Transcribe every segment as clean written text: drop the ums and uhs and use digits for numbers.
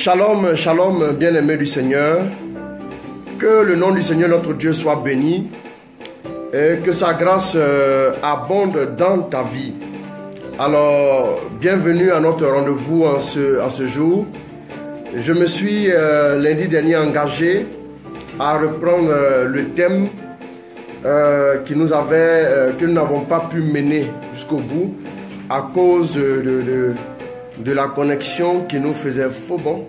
Shalom, shalom, bien-aimés du Seigneur. Que le nom du Seigneur notre Dieu soit béni et que sa grâce abonde dans ta vie. Alors, bienvenue à notre rendez-vous en ce jour. Je me suis lundi dernier engagé à reprendre le thème que nous n'avons pas pu mener jusqu'au bout à cause de la connexion qui nous faisait faux bon.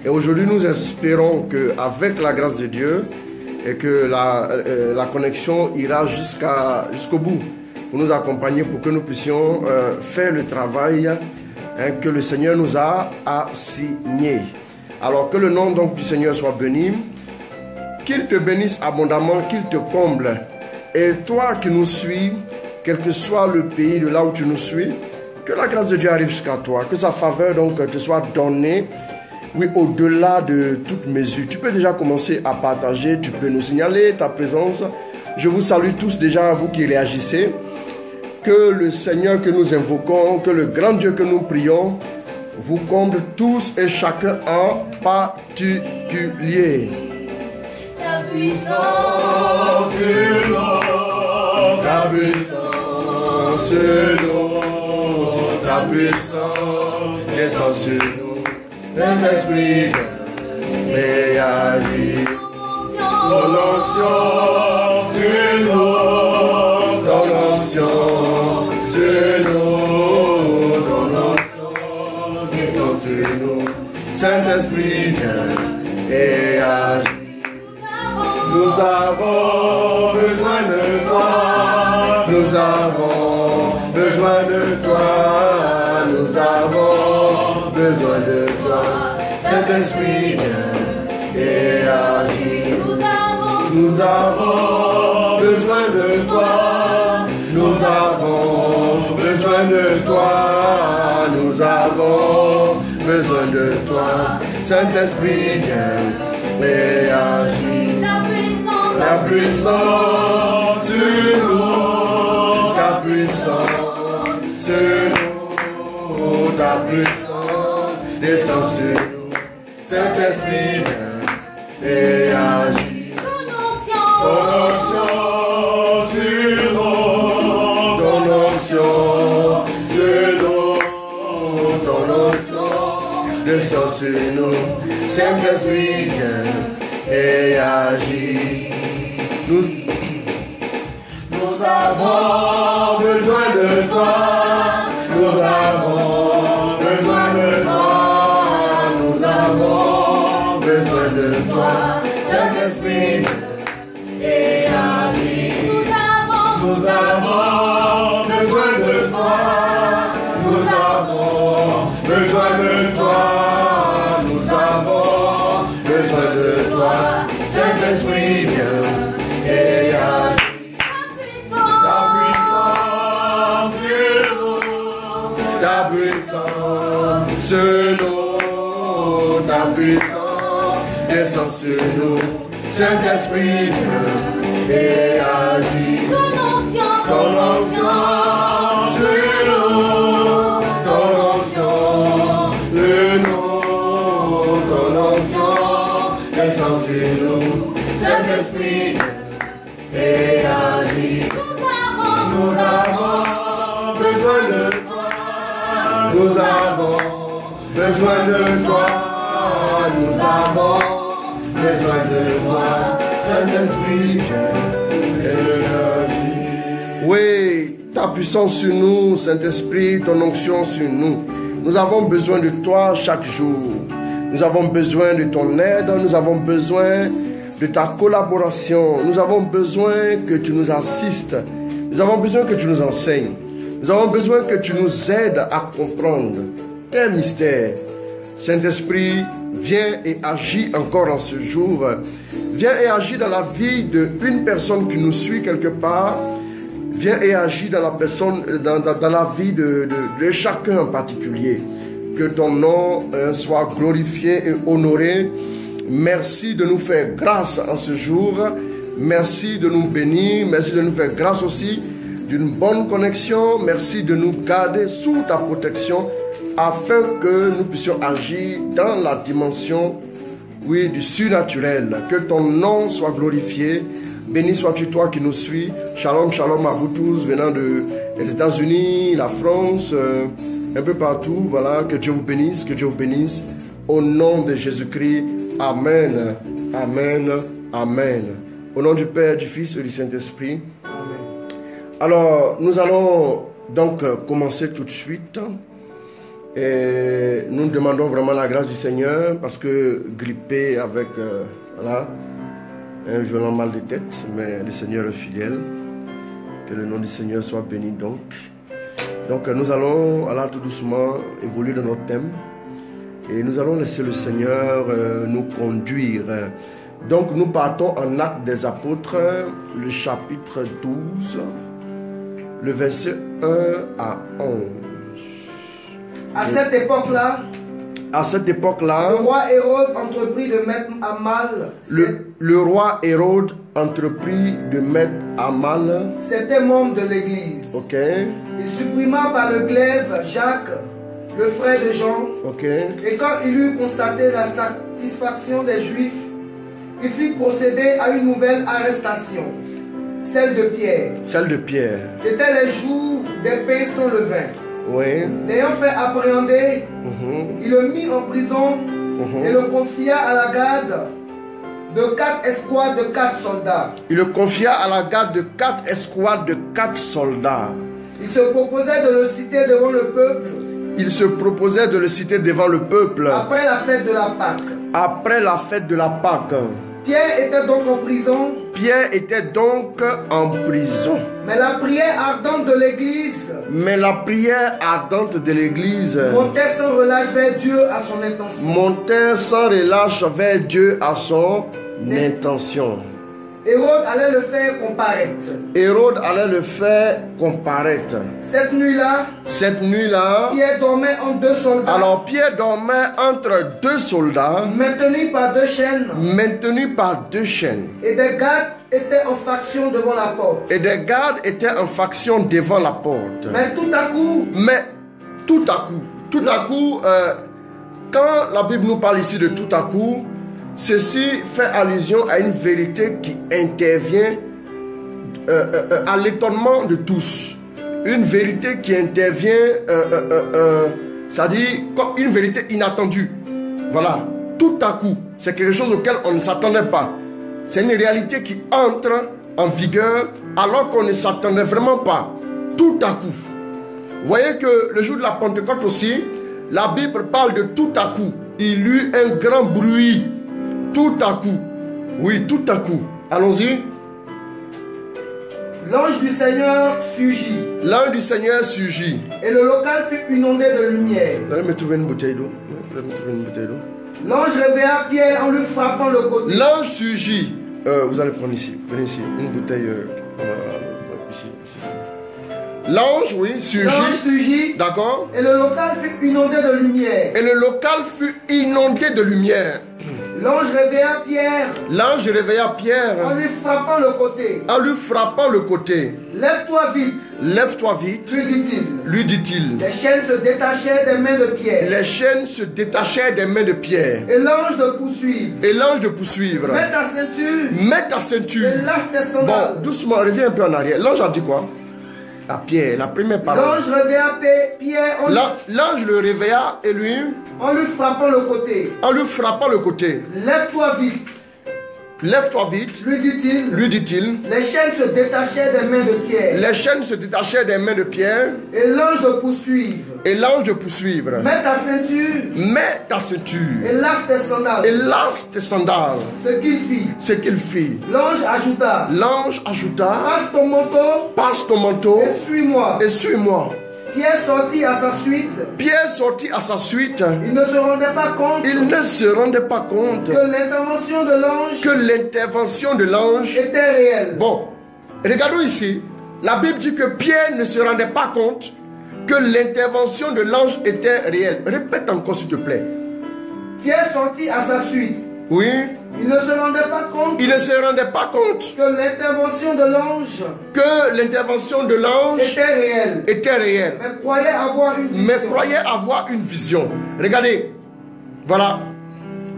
Et aujourd'hui, nous espérons qu'avec la grâce de Dieu, et que la connexion ira jusqu'au bout pour nous accompagner, pour que nous puissions faire le travail que le Seigneur nous a assigné. Alors que le nom donc du Seigneur soit béni, qu'il te bénisse abondamment, qu'il te comble. Et toi qui nous suis, quel que soit le pays de là où tu nous suis, que la grâce de Dieu arrive jusqu'à toi, que sa faveur donc te soit donnée, oui, au-delà de toute mesure. Tu peux déjà commencer à partager, tu peux nous signaler ta présence. Je vous salue tous déjà, vous qui réagissez. Que le Seigneur que nous invoquons, que le grand Dieu que nous prions, vous comble tous et chacun en particulier. Ta puissance, Lord, ta puissance, Lord, ta puissance, descend sur nous. Saint-Esprit, réagis. Ton onction sur nous, ton onction sur nous, ton onction descend sur nous. Saint-Esprit, réagis. Nous avons besoin de toi, nous avons besoin de toi, nous avons besoin de toi. Saint-Esprit, réagis. Nous avons besoin de toi, nous avons besoin de toi, nous avons besoin de toi. Saint-Esprit, réagis. Ta puissance sur nous, ta puissance sur nous, ta puissance descend sur nous. Saint-Esprit, réagis. Ton onction sur nous, ton onction sur nous, ton onction descend sur nous. Saint-Esprit, réagis. Nous avons besoin de toi, nous avons besoin de toi, nous avons besoin de toi. Saint-Esprit, réagis. Nous avons besoin de toi, nous avons besoin de toi, nous avons besoin de toi. Saint-Esprit, réagis. Ta puissance sur nous, ta puissance descend sur nous. Saint-Esprit, réagis. Ton onction sur nous, ton onction sur nous, ton onction descend sur nous. Saint-Esprit, réagis. Nous avons besoin de toi, nous avons besoin de toi, nous avons besoin de toi. Saint-Esprit, réagis. Oui, ta puissance sur nous, Saint-Esprit, ton onction sur nous. Nous avons besoin de toi chaque jour. Nous avons besoin de ton aide, nous avons besoin de ta collaboration. Nous avons besoin que tu nous assistes. Nous avons besoin que tu nous enseignes. Nous avons besoin que tu nous aides à comprendre tes mystères. Saint-Esprit, viens et agis encore en ce jour. Viens et agis dans la vie d'une personne qui nous suit quelque part. Viens et agis dans la personne, dans la vie de chacun en particulier. Que ton nom soit glorifié et honoré. Merci de nous faire grâce en ce jour. Merci de nous bénir. Merci de nous faire grâce aussi d'une bonne connexion. Merci de nous garder sous ta protection afin que nous puissions agir dans la dimension, oui, du surnaturel. Que ton nom soit glorifié. Béni sois-tu toi qui nous suis. Shalom, shalom à vous tous venant des États-Unis, la France, un peu partout. Voilà, que Dieu vous bénisse, que Dieu vous bénisse. Au nom de Jésus-Christ, amen, amen, amen. Au nom du Père, du Fils et du Saint-Esprit. Alors, nous allons donc commencer tout de suite. Et nous demandons vraiment la grâce du Seigneur parce que grippé avec voilà, un violent mal de tête, mais le Seigneur est fidèle. Que le nom du Seigneur soit béni donc. Donc nous allons tout doucement évoluer dans notre thème et nous allons laisser le Seigneur nous conduire. Donc nous partons en Actes des Apôtres, le chapitre 12, le verset 1 à 11. À cette époque-là, le roi Hérode entreprit de mettre à mal le roi Hérode entreprit de mettre à mal certains membres de l'Église. Ok. Il supprima par le glaive Jacques, le frère de Jean. Ok. Et quand il eut constaté la satisfaction des Juifs, il fit procéder à une nouvelle arrestation, celle de Pierre. C'était les jours des pains sans levain. Oui. L'ayant fait appréhender, il le mit en prison et le confia à la garde de 4 escouades de 4 soldats. Il le confia à la garde de 4 escouades de 4 soldats. Il se proposait de le citer devant le peuple. Après la fête de la Pâque. Pierre était donc en prison. Mais la prière ardente de l'Église montait sans relâche vers Dieu à son intention. Hérode allait le faire comparaître. Cette nuit-là, Pierre dormait entre 2 soldats. Alors Pierre dormait entre 2 soldats, maintenus par 2 chaînes. Et des gardes étaient en faction devant la porte. Mais tout à coup, quand la Bible nous parle ici de tout à coup, ceci fait allusion à une vérité qui intervient à l'étonnement de tous. Une vérité qui intervient, c'est-à-dire comme une vérité inattendue. Voilà, tout à coup, c'est quelque chose auquel on ne s'attendait pas. C'est une réalité qui entre en vigueur alors qu'on ne s'attendait vraiment pas. Tout à coup. Vous voyez que le jour de la Pentecôte aussi, la Bible parle de tout à coup. Il y eut un grand bruit. Tout à coup. Oui, tout à coup. Allons-y. L'ange du Seigneur surgit. Et le local fut inondé de lumière. Vous allez me trouver une bouteille d'eau. L'ange réveilla Pierre en lui frappant le côté. L'ange surgit. Vous allez prendre ici. Venez ici. Une bouteille. Ici. L'ange, oui, surgit. D'accord. Et le local fut inondé de lumière. L'ange réveilla Pierre. En lui frappant le côté. Lève-toi vite. Lui dit-il. Les chaînes se détachaient des mains de Pierre. Et l'ange de poursuivre. Mets ta ceinture. Et lasse tes sandales. Bon, doucement, reviens un peu en arrière. L'ange a dit quoi? À Pierre, la première parole. L'ange réveilla Pierre. L'ange le réveilla et lui. En lui frappant le côté. Lève-toi vite. Lui dit-il. Les chaînes se détachaient des mains de Pierre. Et l'ange de poursuivre. Mets ta ceinture. Et lasse tes sandales. Ce qu'il fit. L'ange ajouta. Passe ton manteau. Et suis-moi. Pierre sortit à sa suite. Il ne se rendait pas compte. Que l'intervention de l'ange était réelle. Bon, regardons ici. La Bible dit que Pierre ne se rendait pas compte que l'intervention de l'ange était réelle. Répète encore s'il te plaît. Pierre sortit à sa suite. Oui. Il ne se rendait pas compte. Il ne se rendait pas compte que l'intervention de l'ange. Que l'intervention de l'ange était réelle. Mais croyait avoir une vision. Mais croyait avoir une vision. Regardez. Voilà.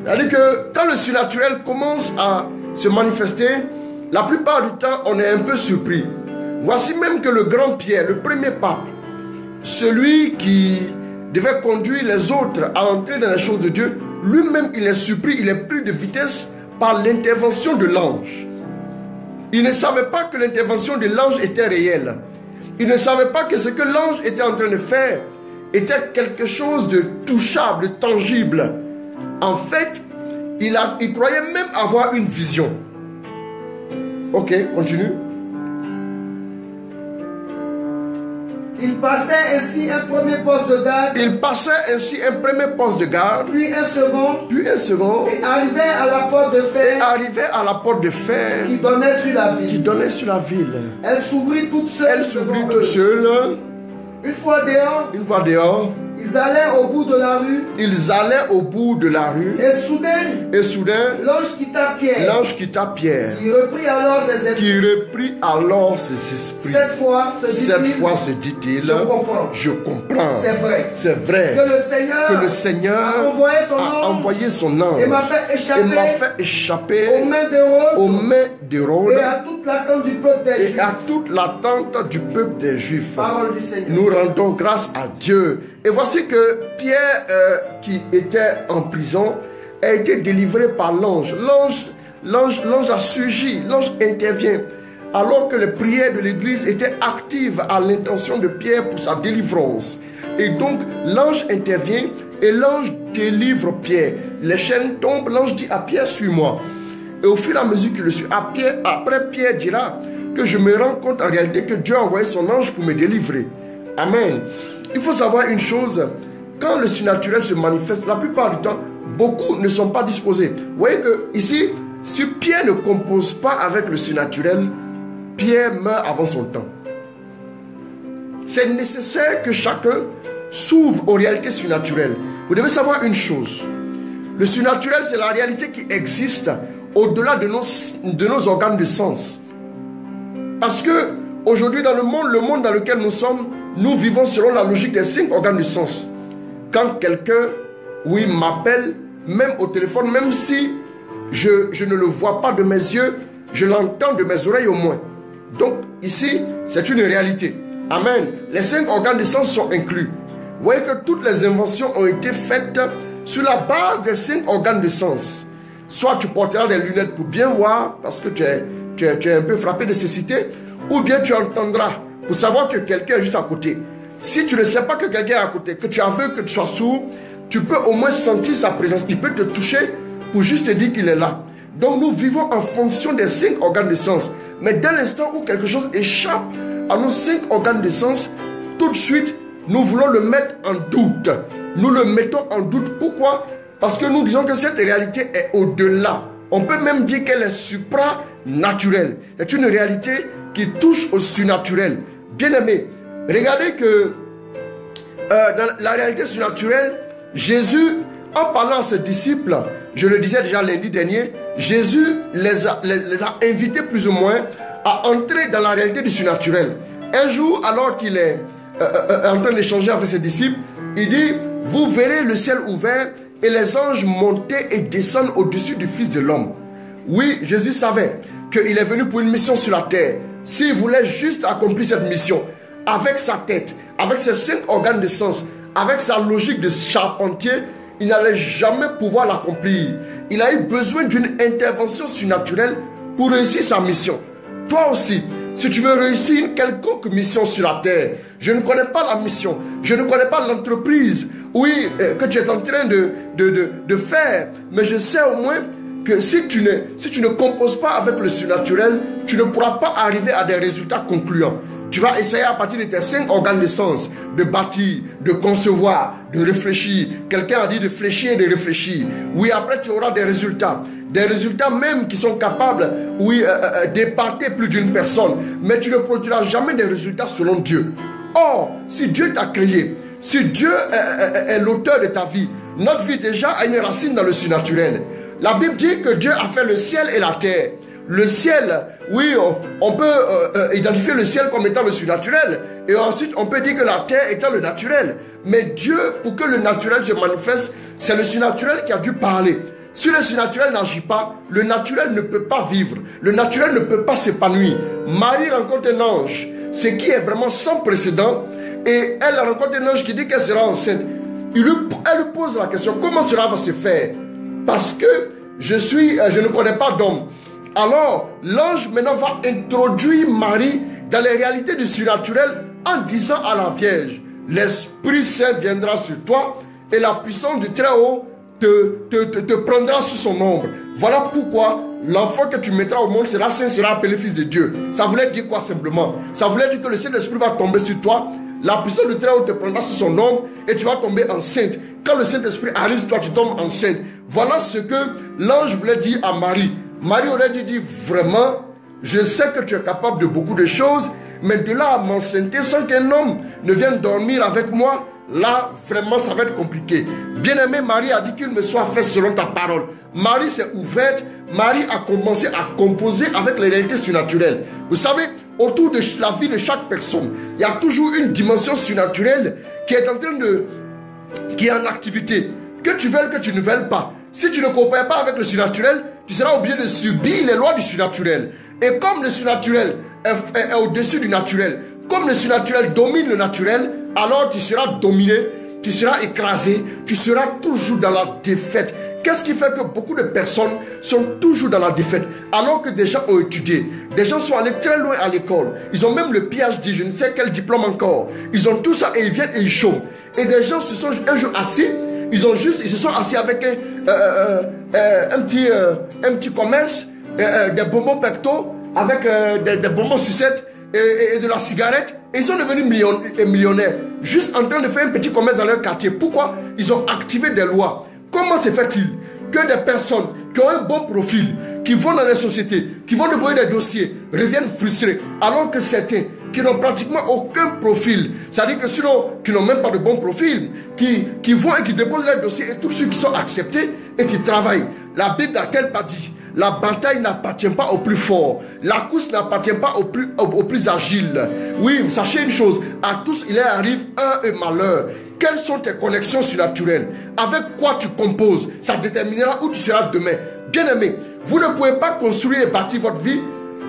C'est-à-dire que quand le surnaturel commence à se manifester, la plupart du temps, on est un peu surpris. Voici même que le grand Pierre, le premier pape, celui qui devait conduire les autres à entrer dans les choses de Dieu, lui-même, il est surpris, il est pris de vitesse par l'intervention de l'ange. Il ne savait pas que l'intervention de l'ange était réelle. Il ne savait pas que ce que l'ange était en train de faire était quelque chose de touchable, de tangible. En fait, il croyait même avoir une vision. Ok, continue. Il passait ainsi un premier poste de garde. Il passait ainsi un premier poste de garde. Puis un second. Puis un second. Et arrivait à la porte de fer. Et arrivait à la porte de fer. Qui donnait sur la ville. Qui donnait sur la ville. Elle s'ouvrit toute seule. Elle s'ouvrit toute seule. Une fois dehors. Une fois dehors. Ils allaient au bout de la rue. Ils allaient au bout de la rue. Et soudain. L'ange quitta Pierre. L'ange quitta Pierre. Qui reprit alors ses esprits. Qui reprit alors ses esprits. Cette fois, se dit-il. Je comprends. Je comprends. C'est vrai. C'est vrai. Que le Seigneur a envoyé son ange. Et m'a fait échapper. Aux mains d'Hérode. Et à toute l'attente du peuple des Juifs. Et à toute l'attente du peuple des Juifs. Parole du Seigneur. Nous rendons grâce à Dieu. Et voici que Pierre, qui était en prison, a été délivré par l'ange. L'ange a surgi, l'ange intervient. Alors que les prières de l'église étaient actives à l'intention de Pierre pour sa délivrance. Et donc, l'ange intervient et l'ange délivre Pierre. Les chaînes tombent, l'ange dit à Pierre, suis-moi. Et au fur et à mesure qu'il le suit, après Pierre dira que je me rends compte en réalité que Dieu a envoyé son ange pour me délivrer. Amen. Il faut savoir une chose, quand le surnaturel se manifeste, la plupart du temps, beaucoup ne sont pas disposés. Vous voyez que ici, si Pierre ne compose pas avec le surnaturel, Pierre meurt avant son temps. C'est nécessaire que chacun s'ouvre aux réalités surnaturelles. Vous devez savoir une chose, le surnaturel, c'est la réalité qui existe au-delà de nos organes de sens. Parce que aujourd'hui dans le monde dans lequel nous sommes, nous vivons selon la logique des 5 organes de sens. Quand quelqu'un, m'appelle, même au téléphone, même si je ne le vois pas de mes yeux, je l'entends de mes oreilles au moins. Donc ici, c'est une réalité. Amen. Les 5 organes de sens sont inclus. Vous voyez que toutes les inventions ont été faites sur la base des 5 organes de sens. Soit tu porteras des lunettes pour bien voir, parce que tu es un peu frappé de cécité, ou bien tu entendras pour savoir que quelqu'un est juste à côté. Si tu ne sais pas que quelqu'un est à côté, que tu es aveugle, que tu sois sourd, tu peux au moins sentir sa présence. Il peut te toucher pour juste te dire qu'il est là. Donc nous vivons en fonction des 5 organes de sens. Mais dès l'instant où quelque chose échappe à nos 5 organes de sens, tout de suite, nous voulons le mettre en doute. Nous le mettons en doute. Pourquoi? Parce que nous disons que cette réalité est au-delà. On peut même dire qu'elle est supranaturelle. C'est une réalité qui touche au surnaturel. Bien-aimé, regardez que dans la réalité surnaturelle, Jésus, en parlant à ses disciples, je le disais déjà lundi dernier, Jésus les a invités plus ou moins à entrer dans la réalité du surnaturel. Un jour, alors qu'il est en train d'échanger avec ses disciples, il dit, vous verrez le ciel ouvert et les anges monter et descendre au-dessus du Fils de l'homme. Oui, Jésus savait qu'il est venu pour une mission sur la terre. S'il voulait juste accomplir cette mission, avec sa tête, avec ses 5 organes de sens, avec sa logique de charpentier, il n'allait jamais pouvoir l'accomplir. Il a eu besoin d'une intervention surnaturelle pour réussir sa mission. Toi aussi, si tu veux réussir une quelconque mission sur la terre, je ne connais pas la mission, je ne connais pas l'entreprise, que tu es en train de faire, mais je sais au moins que si tu ne composes pas avec le surnaturel, tu ne pourras pas arriver à des résultats concluants. Tu vas essayer à partir de tes 5 organes de sens de bâtir, de concevoir, de réfléchir. Quelqu'un a dit de fléchir et de réfléchir. Oui, après tu auras des résultats. Des résultats même qui sont capables, d'épater plus d'une personne. Mais tu ne produiras jamais des résultats selon Dieu. Or, si Dieu t'a créé, si Dieu est l'auteur de ta vie, notre vie déjà a une racine dans le surnaturel. La Bible dit que Dieu a fait le ciel et la terre. Le ciel, oui, on peut identifier le ciel comme étant le surnaturel. Et ensuite, on peut dire que la terre étant le naturel. Mais Dieu, pour que le naturel se manifeste, c'est le surnaturel qui a dû parler. Si le surnaturel n'agit pas, le naturel ne peut pas vivre. Le naturel ne peut pas s'épanouir. Marie rencontre un ange, ce qui est vraiment sans précédent. Et elle rencontre un ange qui dit qu'elle sera enceinte. Elle lui pose la question, comment cela va se faire? Parce que je ne connais pas d'homme. Alors, l'ange maintenant va introduire Marie dans les réalités du surnaturel en disant à la Vierge, l'Esprit Saint viendra sur toi et la puissance du Très-Haut te prendra sous son ombre. Voilà pourquoi l'enfant que tu mettras au monde sera saint, sera appelé fils de Dieu. Ça voulait dire quoi simplement? Ça voulait dire que le Saint-Esprit va tomber sur toi, la puissance du Très-Haut te prendra sous son ombre et tu vas tomber enceinte. Quand le Saint-Esprit arrive sur toi, tu tombes enceinte. Voilà ce que l'ange voulait dire à Marie. Marie aurait dû dire, vraiment, je sais que tu es capable de beaucoup de choses, mais de là à m'enceinte sans qu'un homme ne vienne dormir avec moi, là, vraiment, ça va être compliqué. Bien-aimé, Marie a dit qu'il me soit fait selon ta parole. Marie s'est ouverte, Marie a commencé à composer avec les réalités surnaturelles. Vous savez, autour de la vie de chaque personne, il y a toujours une dimension surnaturelle qui est en train de... qui est en activité. Que tu veuilles, que tu ne veuilles pas. Si tu ne coopères pas avec le surnaturel, tu seras obligé de subir les lois du surnaturel. Et comme le surnaturel est au-dessus du naturel, comme le surnaturel domine le naturel, alors tu seras dominé, tu seras écrasé, tu seras toujours dans la défaite. Qu'est-ce qui fait que beaucoup de personnes sont toujours dans la défaite alors que des gens ont étudié, des gens sont allés très loin à l'école, ils ont même le PhD, je ne sais quel diplôme encore, ils ont tout ça et ils viennent et ils chôment. Et des gens se sont un jour assis, ils se sont assis avec un petit commerce, des bonbons pecto, avec des bonbons sucettes et de la cigarette. Et ils sont devenus millionnaires, juste en train de faire un petit commerce dans leur quartier. Pourquoi? Ils ont activé des lois. Comment se fait-il que des personnes qui ont un bon profil, qui vont dans les sociétés, qui vont débrouiller des dossiers, reviennent frustrés, alors que certains qui n'ont pratiquement aucun profil, c'est-à-dire que sinon, qui n'ont même pas de bon profil, qui vont et qui déposent leurs dossiers, et tous ceux qui sont acceptés et qui travaillent. La Bible n'a-t-elle pas dit? La bataille n'appartient pas au plus fort. La course n'appartient pas au plus agile. Oui, sachez une chose, à tous il arrive heure et malheur. Quelles sont tes connexions surnaturelles? Avec quoi tu composes? Ça déterminera où tu seras demain. Bien-aimé, vous ne pouvez pas construire et bâtir votre vie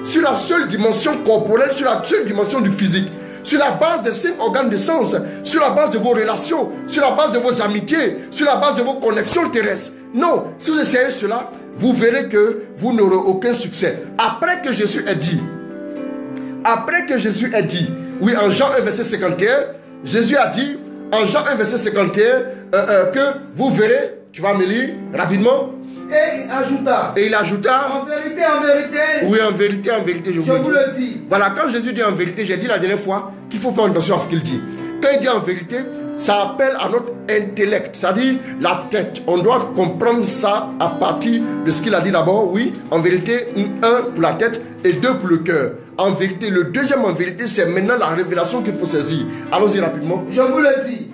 sur la seule dimension corporelle, sur la seule dimension du physique, sur la base des 5 organes de sens, sur la base de vos relations, sur la base de vos amitiés, sur la base de vos connexions terrestres. Non, si vous essayez cela, vous verrez que vous n'aurez aucun succès. Après que Jésus ait dit, oui, en Jean 1 verset 51, Jésus a dit, en Jean 1 verset 51, que vous verrez, tu vas me lire rapidement. Et il ajouta, en vérité, oui, en vérité, je vous le dis. Voilà, quand Jésus dit en vérité, j'ai dit la dernière fois qu'il faut faire attention à ce qu'il dit. Quand il dit en vérité, ça appelle à notre intellect, c'est-à-dire la tête. On doit comprendre ça à partir de ce qu'il a dit d'abord. Oui, en vérité, 1 pour la tête et 2 pour le cœur. En vérité, le deuxième en vérité, c'est maintenant la révélation qu'il faut saisir. Allons-y rapidement. Je vous le dis,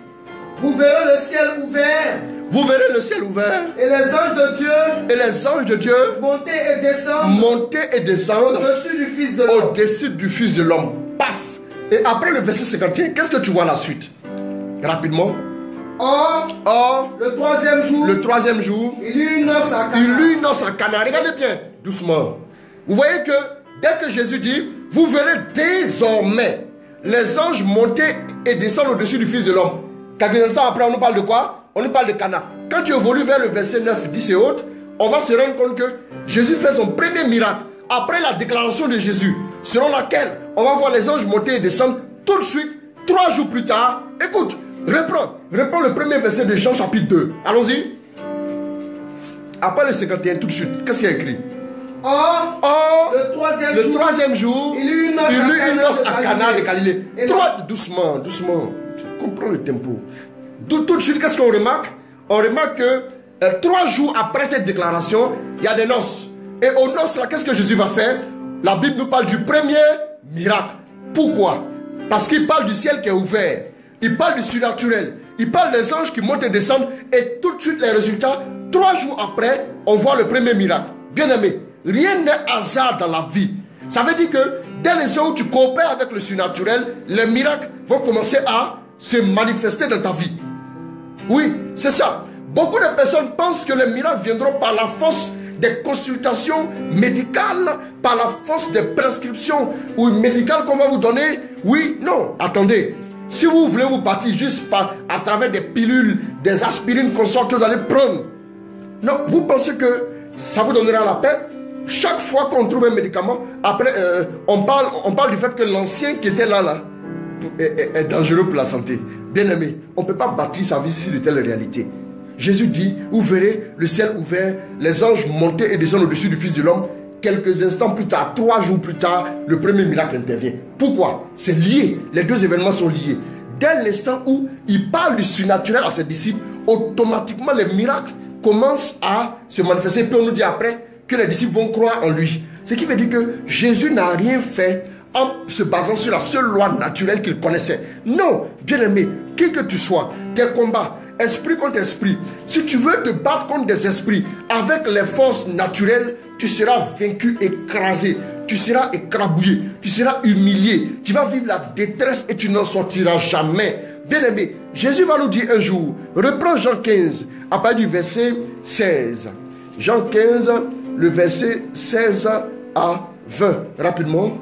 vous verrez le ciel ouvert. Vous verrez le ciel ouvert. Et les anges de Dieu. Et les anges de Dieu. Monter et descendre. Monter et descendre. Au-dessus du Fils de l'homme. Au-dessus du Fils de l'homme. Paf. Et après le verset 51, qu'est-ce que tu vois la suite? Rapidement. Or, le troisième jour, il y eut une noce à Cana. Il y eut une noce à Cana. Regardez bien, doucement. Vous voyez que dès que Jésus dit, vous verrez désormais les anges monter et descendre au-dessus du Fils de l'homme. Quelques instants après, on nous parle de quoi? On nous parle de Cana. Quand tu évolues vers le verset 9, 10 et autres, on va se rendre compte que Jésus fait son premier miracle. Après la déclaration de Jésus, selon laquelle on va voir les anges monter et descendre, tout de suite, 3 jours plus tard, écoute, reprends le premier verset de Jean chapitre 2. Allons-y. Après le 51, tout de suite, qu'est-ce qu'il y a écrit? Or, le troisième jour, il y eut une noce à Cana de Galilée. Doucement, tu comprends le tempo. Tout de suite, qu'est-ce qu'on remarque? On remarque que 3 jours après cette déclaration, il y a des noces. Et aux noces, là, qu'est-ce que Jésus va faire? La Bible nous parle du premier miracle. Pourquoi? Parce qu'il parle du ciel qui est ouvert. Il parle du surnaturel. Il parle des anges qui montent et descendent. Et tout de suite, les résultats 3 jours après, on voit le premier miracle. Bien aimé, rien n'est hasard dans la vie. Ça veut dire que dès l'instant où tu coopères avec le surnaturel, les miracles vont commencer à se manifester dans ta vie. Oui, c'est ça. Beaucoup de personnes pensent que les miracles viendront par la force des consultations médicales, par la force des prescriptions ou médicales qu'on va vous donner. Oui, non, attendez. Si vous voulez vous partir juste à travers des pilules, des aspirines qu'on sort que vous allez prendre, non, vous pensez que ça vous donnera la paix? Chaque fois qu'on trouve un médicament, après, on parle du fait que l'ancien qui était là est dangereux pour la santé. Bien aimé, on ne peut pas bâtir sa vie sur de telles réalités. Jésus dit, vous verrez le ciel ouvert, les anges monter et descendre au-dessus du Fils de l'homme. Quelques instants plus tard, 3 jours plus tard, le premier miracle intervient. Pourquoi? C'est lié, les deux événements sont liés. Dès l'instant où il parle du surnaturel à ses disciples, automatiquement les miracles commencent à se manifester. Puis on nous dit après que les disciples vont croire en lui. Ce qui veut dire que Jésus n'a rien fait en se basant sur la seule loi naturelle qu'il connaissait. Non, bien aimé, qui que tu sois, tes combats, esprit contre esprit, si tu veux te battre contre des esprits avec les forces naturelles, tu seras vaincu, écrasé, tu seras écrabouillé, tu seras humilié, tu vas vivre la détresse et tu n'en sortiras jamais. Bien aimé, Jésus va nous dire un jour, reprends Jean 15, à partir du verset 16. Jean 15, le verset 16 à 20, rapidement.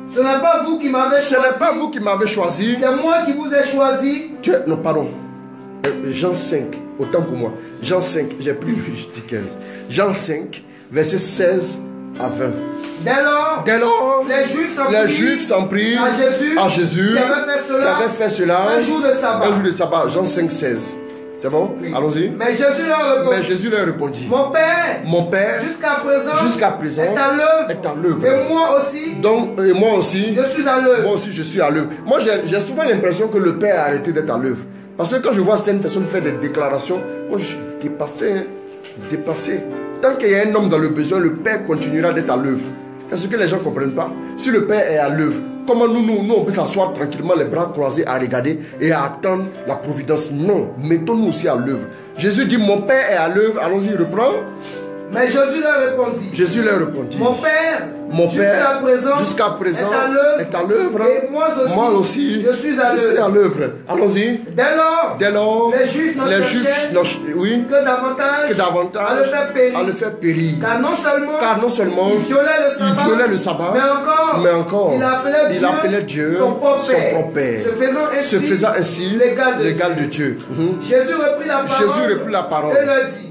Ce n'est pas vous qui m'avez choisi. Ce n'est pas vous qui m'avez choisi. C'est moi qui vous ai choisi. Non, pardon. Jean 5, autant pour moi. Jean 5, j'ai plus dit 15. Jean 5, verset 16 à 20. Dès lors, les Juifs s'en prirent à Jésus qui avait fait cela un jour de sabbat. Un jour de sabbat, Jean 5, 16. C'est bon? Oui. Allons-y. Mais Jésus leur répondit. Mon Père, jusqu'à présent, est à l'œuvre. Et moi aussi. Donc, et moi aussi, je suis à l'œuvre. Moi aussi, je suis à l'œuvre. Moi, j'ai souvent l'impression que le Père a arrêté d'être à l'œuvre. Parce que quand je vois certaines personnes faire des déclarations, moi, je suis dépassé. Dépassé. Tant qu'il y a un homme dans le besoin, le Père continuera d'être à l'œuvre. C'est ce que les gens ne comprennent pas. Si le Père est à l'œuvre, comment nous, on peut s'asseoir tranquillement, les bras croisés, à regarder et à attendre la providence? Non, mettons-nous aussi à l'œuvre. Jésus dit, mon Père est à l'œuvre. Allons-y, reprends. Mais Jésus leur répondit. Mon Père, jusqu'à présent est à l'œuvre. Et moi aussi, je suis à l'œuvre. Allons-y. Dès lors, les Juifs oui, que davantage à le faire périr. Car non seulement il violait le sabbat, mais encore il appelait Dieu son propre Père, se faisant ainsi l'égal de Dieu. Jésus reprit la parole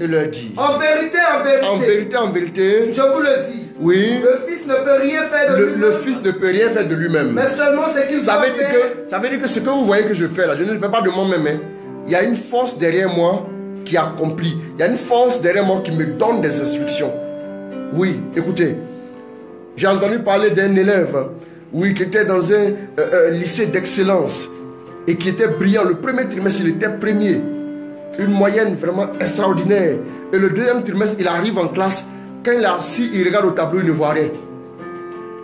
et leur dit, en vérité, en vérité, je vous le dis, oui, le Fils ne peut rien faire de lui-même. Le Fils ne peut rien faire de lui-même. Mais seulement ce qu'il doit faire. Ça veut dire que ce que vous voyez que je fais là, je ne le fais pas de moi-même. Il y a une force derrière moi qui accomplit. Il y a une force derrière moi qui me donne des instructions. Oui, écoutez, j'ai entendu parler d'un élève, oui, qui était dans un lycée d'excellence et qui était brillant. Le premier trimestre, il était premier. Une moyenne vraiment extraordinaire. Et le deuxième trimestre, il arrive en classe. Quand il est assis, il regarde au tableau, il ne voit rien.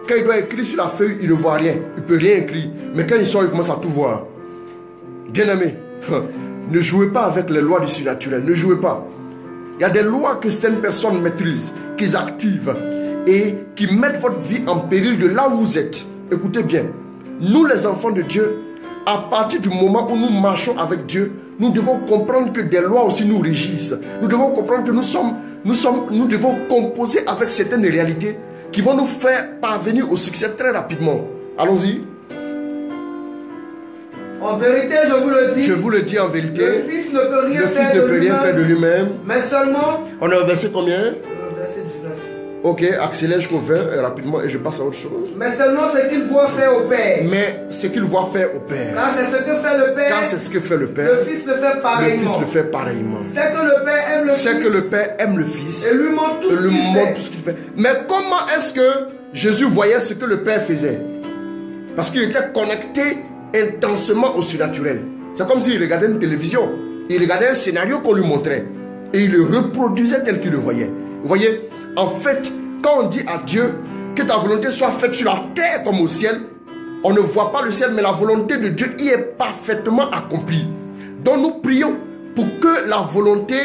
Quand il doit écrire sur la feuille, il ne voit rien. Il ne peut rien écrire. Mais quand il sort, il commence à tout voir. Bien-aimé, ne jouez pas avec les lois du surnaturel. Ne jouez pas. Il y a des lois que certaines personnes maîtrisent, qu'ils activent et qui mettent votre vie en péril de là où vous êtes. Écoutez bien. Nous, les enfants de Dieu, à partir du moment où nous marchons avec Dieu, nous devons comprendre que des lois aussi nous régissent. Nous devons comprendre que nous devons composer avec certaines réalités qui vont nous faire parvenir au succès très rapidement. Allons-y. En vérité, je vous le dis. Je vous le dis en vérité. Le Fils ne peut rien faire de lui-même. Mais seulement. On est au verset combien? Verset 19. Ok, accélère jusqu'au 20 rapidement et je passe à autre chose. Mais seulement ce qu'il voit faire au Père. Mais ce qu'il voit faire au Père. Car c'est ce que fait le Père. Car c'est ce que fait le Père. Le Fils le fait pareillement. Le Fils le fait pareillement. C'est que le Père aime le Fils. C'est que le Père aime le Fils. Et lui montre tout ce qu'il fait. Mais comment est-ce que Jésus voyait ce que le Père faisait? Parce qu'il était connecté intensément au surnaturel. C'est comme s'il regardait une télévision. Il regardait un scénario qu'on lui montrait. Et il le reproduisait tel qu'il le voyait. Vous voyez, en fait, quand on dit à Dieu que ta volonté soit faite sur la terre comme au ciel, on ne voit pas le ciel, mais la volonté de Dieu y est parfaitement accomplie. Donc nous prions pour que la volonté,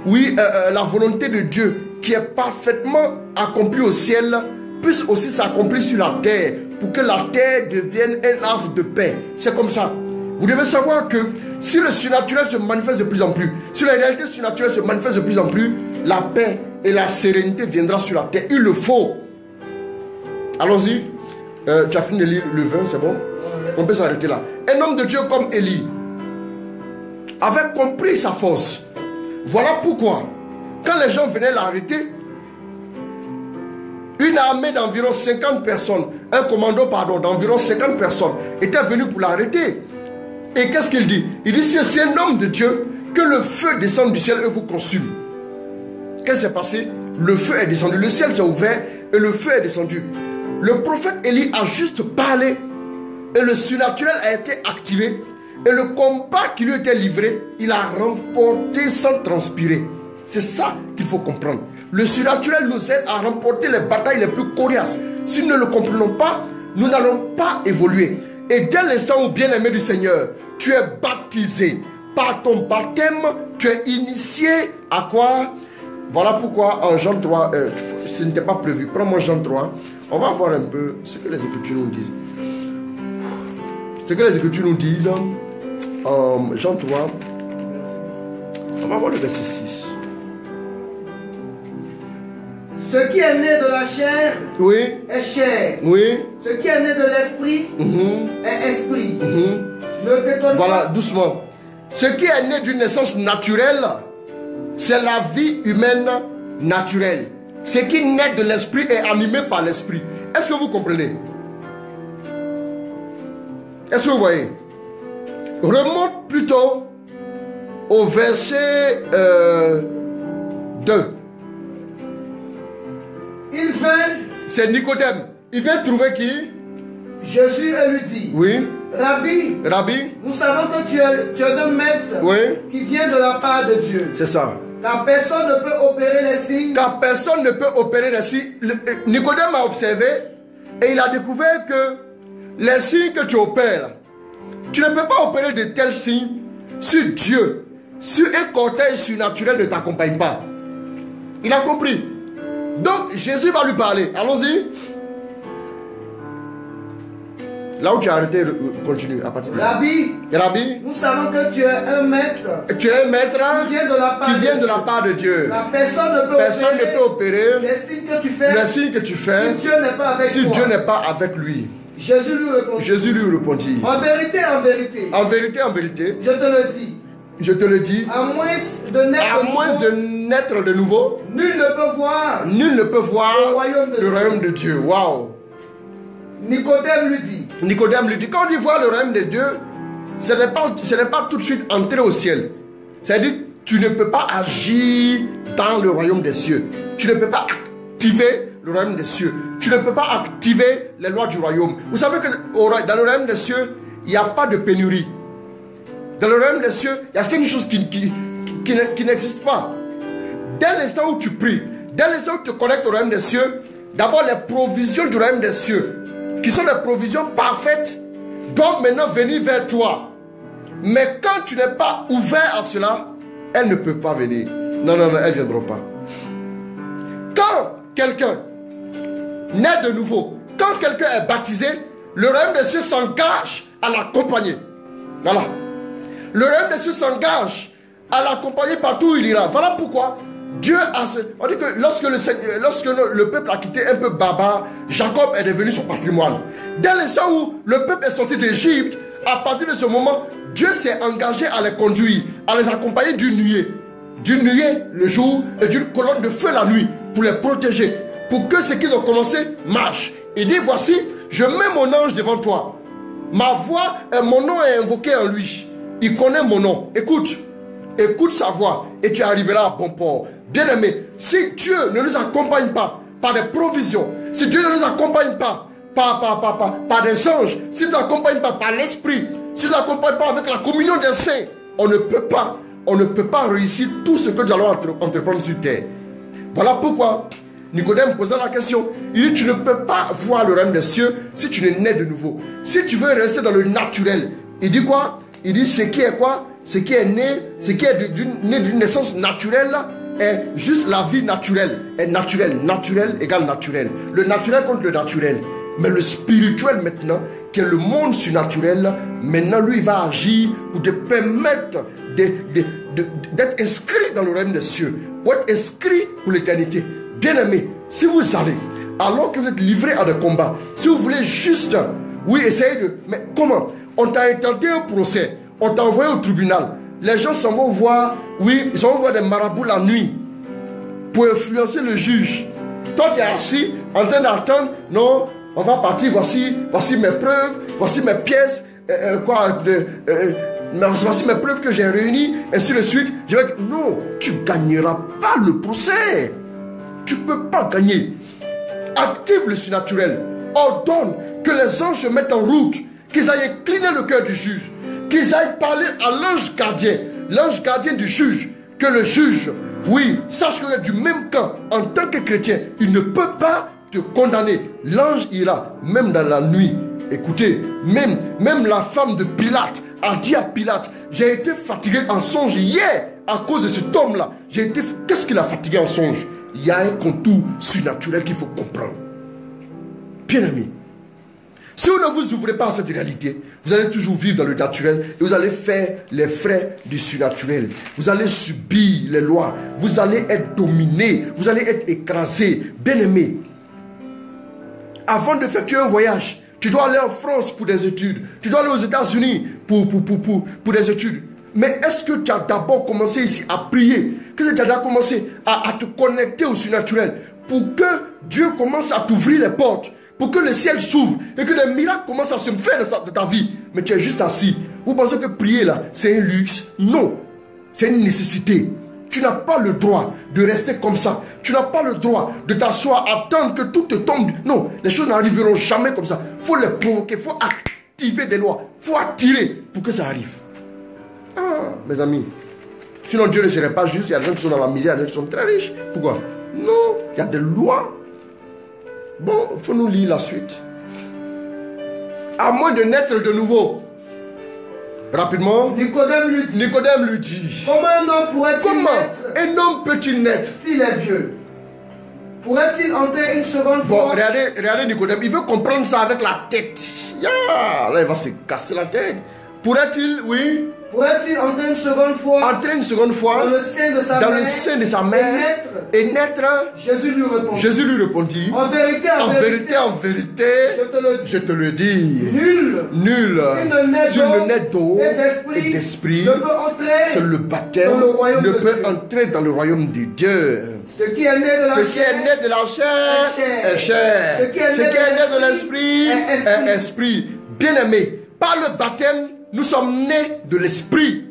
oui, la volonté de Dieu qui est parfaitement accomplie au ciel puisse aussi s'accomplir sur la terre, pour que la terre devienne un havre de paix. C'est comme ça. Vous devez savoir que si le surnaturel se manifeste de plus en plus, si la réalité surnaturelle se manifeste de plus en plus, la paix et la sérénité viendra sur la terre. Il le faut. Allons-y. Tu as fini de lire le 20, c'est bon? On peut s'arrêter là. Un homme de Dieu comme Élie avait compris sa force. Voilà pourquoi, quand les gens venaient l'arrêter, une armée d'environ 50 personnes, un commando, pardon, d'environ 50 personnes était venu pour l'arrêter. Et qu'est-ce qu'il dit? Il dit, si c'est un homme de Dieu, que le feu descende du ciel et vous consume. Qu'est-ce qui s'est passé? Le feu est descendu, le ciel s'est ouvert et le feu est descendu. Le prophète Élie a juste parlé et le surnaturel a été activé. Et le combat qui lui était livré, il a remporté sans transpirer. C'est ça qu'il faut comprendre. Le surnaturel nous aide à remporter les batailles les plus coriaces. Si nous ne le comprenons pas, nous n'allons pas évoluer. Et dès l'instant où, bien-aimé du Seigneur, tu es baptisé par ton baptême, tu es initié à quoi? Voilà pourquoi en Jean 3, ce n'était pas prévu. Prends-moi Jean 3. On va voir un peu ce que les Écritures nous disent. Ce que les Écritures nous disent en Jean 3. On va voir le verset 6. Ce qui est né de la chair, oui, est chair. Oui. Ce qui est né de l'esprit est esprit. Ne t'étonne pas. Voilà, doucement. Ce qui est né d'une naissance naturelle, c'est la vie humaine naturelle. Ce qui naît de l'esprit est animé par l'esprit. Est-ce que vous comprenez? Est-ce que vous voyez? Remonte plutôt au verset 2. Il vint. C'est Nicodème. Il vient trouver qui? Jésus lui dit. Oui. Rabbi. Rabbi. Nous savons que tu es un maître. Oui. Qui vient de la part de Dieu. C'est ça. Car personne ne peut opérer les signes. Car personne ne peut opérer les signes. Nicodème a observé et il a découvert que les signes que tu opères, tu ne peux pas opérer de tels signes si Dieu, si un cortège surnaturel ne t'accompagne pas. Il a compris. Donc Jésus va lui parler. Allons-y. Là où tu as arrêté, continue à partir de là. Rabbi, nous savons que tu es un maître. Tu es un maître qui vient de la part de Dieu. Personne ne peut opérer les signes que tu fais. Les signes que tu fais. Si Dieu n'est pas avec si Dieu n'est pas avec lui. Jésus lui répondit. En vérité, en vérité. Je te le dis. Je te le dis. À moins de naître de nouveau. Nul ne peut voir. Le royaume de Dieu. Waouh. Nicodème lui dit. Quand on dit voir le royaume de Dieu, ce n'est pas tout de suite entrer au ciel. C'est-à-dire, tu ne peux pas agir dans le royaume des cieux. Tu ne peux pas activer le royaume des cieux. Tu ne peux pas activer les lois du royaume. Vous savez que dans le royaume des cieux, il n'y a pas de pénurie. Dans le royaume des cieux, il y a certaines choses qui n'existent pas. Dès l'instant où tu pries, dès l'instant où tu te connectes au royaume des cieux, d'abord les provisions du royaume des cieux, qui sont des provisions parfaites, doivent maintenant venir vers toi. Mais quand tu n'es pas ouvert à cela, elles ne peuvent pas venir. Non, elles ne viendront pas. Quand quelqu'un naît de nouveau, quand quelqu'un est baptisé, le royaume des cieux s'engage à l'accompagner. Voilà. Le royaume des cieux s'engage à l'accompagner partout où il ira. Voilà pourquoi Dieu a... On dit que lorsque le peuple a quitté un peu barbare, Jacob est devenu son patrimoine. Dès l'instant où le peuple est sorti d'Égypte, à partir de ce moment, Dieu s'est engagé à les conduire, à les accompagner d'une nuée. D'une nuée le jour et d'une colonne de feu la nuit, pour les protéger, pour que ce qu'ils ont commencé marche. Il dit, voici, je mets mon ange devant toi. Ma voix et mon nom est invoqué en lui. Il connaît mon nom. Écoute sa voix et tu arriveras à bon port. Bien-aimé, si Dieu ne nous accompagne pas par des provisions, si Dieu ne nous accompagne pas par des anges, s'il ne nous accompagne pas par l'esprit, s'il ne nous accompagne pas avec la communion des saints, on ne peut pas réussir tout ce que nous allons entreprendre sur terre. Voilà pourquoi Nicodème posait la question. Il dit, tu ne peux pas voir le royaume des cieux si tu ne nais de nouveau. Si tu veux rester dans le naturel, il dit quoi? Il dit, ce qui est quoi? Ce qui est né d'une naissance naturelle est juste la vie naturelle. Est naturelle. Naturel égale naturel. Le naturel contre le naturel. Mais le spirituel maintenant, qui est le monde surnaturel, maintenant lui il va agir pour te permettre d'être inscrit dans le royaume des cieux. Pour être inscrit pour l'éternité. Bien aimé, si vous allez, alors que vous êtes livré à des combats, si vous voulez juste, oui, essayer de... Mais comment? On t'a intenté un procès, on t'a envoyé au tribunal. Les gens s'en vont voir, oui, ils s'en vont voir des marabouts la nuit pour influencer le juge. Toi, tu es assis en train d'attendre, non, on va partir, voici mes preuves, voici mes pièces, voici mes preuves que j'ai réunies, ainsi de suite. Non, tu ne gagneras pas le procès. Tu ne peux pas gagner. Active le surnaturel. Ordonne que les anges se mettent en route, qu'ils aillent incliner le cœur du juge, qu'ils aillent parler à l'ange gardien du juge, que le juge, oui, sache que vous êtes du même camp en tant que chrétien. Il ne peut pas te condamner. L'ange ira, même dans la nuit. Écoutez, même la femme de Pilate a dit à Pilate, j'ai été fatigué en songe hier à cause de cet homme-là. Qu'est-ce qu'il a fatigué en songe? Il y a un contour surnaturel qu'il faut comprendre. Bien amis, si vous ne vous ouvrez pas à cette réalité, vous allez toujours vivre dans le naturel et vous allez faire les frais du surnaturel. Vous allez subir les lois, vous allez être dominé, vous allez être écrasé. Bien aimé, avant d'effectuer un voyage, tu dois aller en France pour des études, tu dois aller aux États-Unis pour des études. Mais est-ce que tu as d'abord commencé ici à prier? Est-ce que tu as d'abord commencé à te connecter au surnaturel pour que Dieu commence à t'ouvrir les portes, pour que le ciel s'ouvre et que des miracles commencent à se faire de ta vie? Mais tu es juste assis. Vous pensez que prier là, c'est un luxe? Non, c'est une nécessité. Tu n'as pas le droit de rester comme ça. Tu n'as pas le droit de t'asseoir, attendre que tout te tombe. Non, les choses n'arriveront jamais comme ça. Il faut les provoquer, il faut activer des lois, il faut attirer pour que ça arrive. Ah, mes amis, sinon Dieu ne serait pas juste. Il y a des gens qui sont dans la misère, il y a des gens qui sont très riches. Pourquoi? Non, il y a des lois. Bon, il faut nous lire la suite. À moins de naître de nouveau. Rapidement. Nicodème lui dit. Comment un homme pourrait-il naître? Un homme peut-il naître s'il est vieux? Pourrait-il entrer une seconde fois? Bon, regardez Nicodème, il veut comprendre ça avec la tête. Là, il va se casser la tête. Pourrait-il, oui? Pourrait-il entrer une seconde fois? Entrer une seconde fois dans le sein de sa mère et naître? Jésus lui répondit. En vérité, je te le dis. Nul. S'il ne naît d'eau et d'esprit, c'est le baptême, ne peut entrer dans le royaume de Dieu. Ce qui est né de la chair est chair. Ce qui est né de l'esprit est esprit. Bien aimé, par le baptême, nous sommes nés de l'esprit.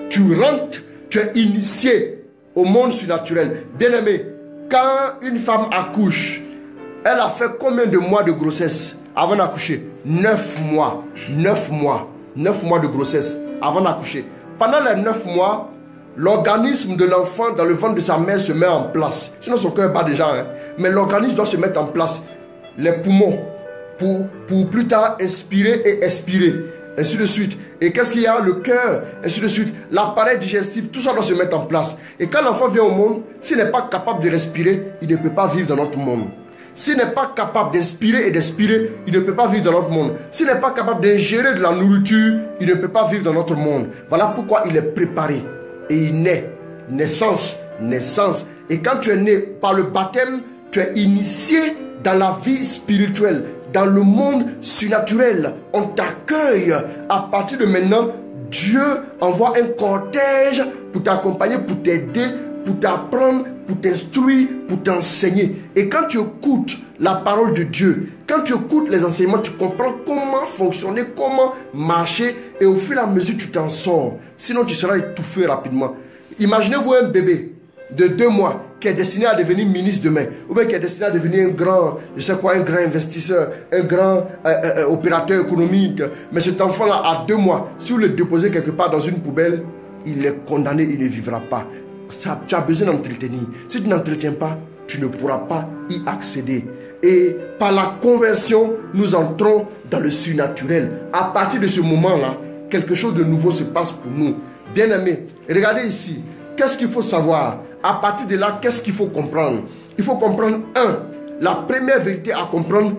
Tu rentres, tu es initié au monde surnaturel. Bien aimé, quand une femme accouche, elle a fait combien de mois de grossesse avant d'accoucher? 9 mois. 9 mois. 9 mois de grossesse avant d'accoucher. Pendant les 9 mois, l'organisme de l'enfant dans le ventre de sa mère se met en place. Sinon son cœur bat déjà. Mais l'organisme doit se mettre en place. Les poumons, pour plus tard inspirer et expirer. Ainsi de suite. Et qu'est-ce qu'il y a? Le cœur, ainsi de suite. L'appareil digestif, tout ça doit se mettre en place. Et quand l'enfant vient au monde, s'il n'est pas capable de respirer, il ne peut pas vivre dans notre monde. S'il n'est pas capable d'inspirer et d'expirer, il ne peut pas vivre dans notre monde. S'il n'est pas capable d'ingérer de la nourriture, il ne peut pas vivre dans notre monde. Voilà pourquoi il est préparé. Et il naît. Naissance. Et quand tu es né par le baptême, tu es initié dans la vie spirituelle, dans le monde surnaturel. On t'accueille. À partir de maintenant, Dieu envoie un cortège pour t'accompagner, pour t'aider, pour t'apprendre, pour t'instruire, pour t'enseigner. Et quand tu écoutes la parole de Dieu, quand tu écoutes les enseignements, tu comprends comment fonctionner, comment marcher, et au fur et à mesure, tu t'en sors. Sinon, tu seras étouffé rapidement. Imaginez-vous un bébé de 2 mois qui est destiné à devenir ministre demain, ou bien qui est destiné à devenir un grand, un grand investisseur, un grand opérateur économique. Mais cet enfant-là, à 2 mois, si vous le déposez quelque part dans une poubelle, il est condamné, il ne vivra pas. Ça, tu as besoin d'entretenir. Si tu n'entretiens pas, tu ne pourras pas y accéder. Et par la conversion, nous entrons dans le surnaturel. À partir de ce moment-là, quelque chose de nouveau se passe pour nous. Bien-aimés, regardez ici. Qu'est-ce qu'il faut savoir? à partir de là, qu'est-ce qu'il faut comprendre? Il faut comprendre, la première vérité à comprendre,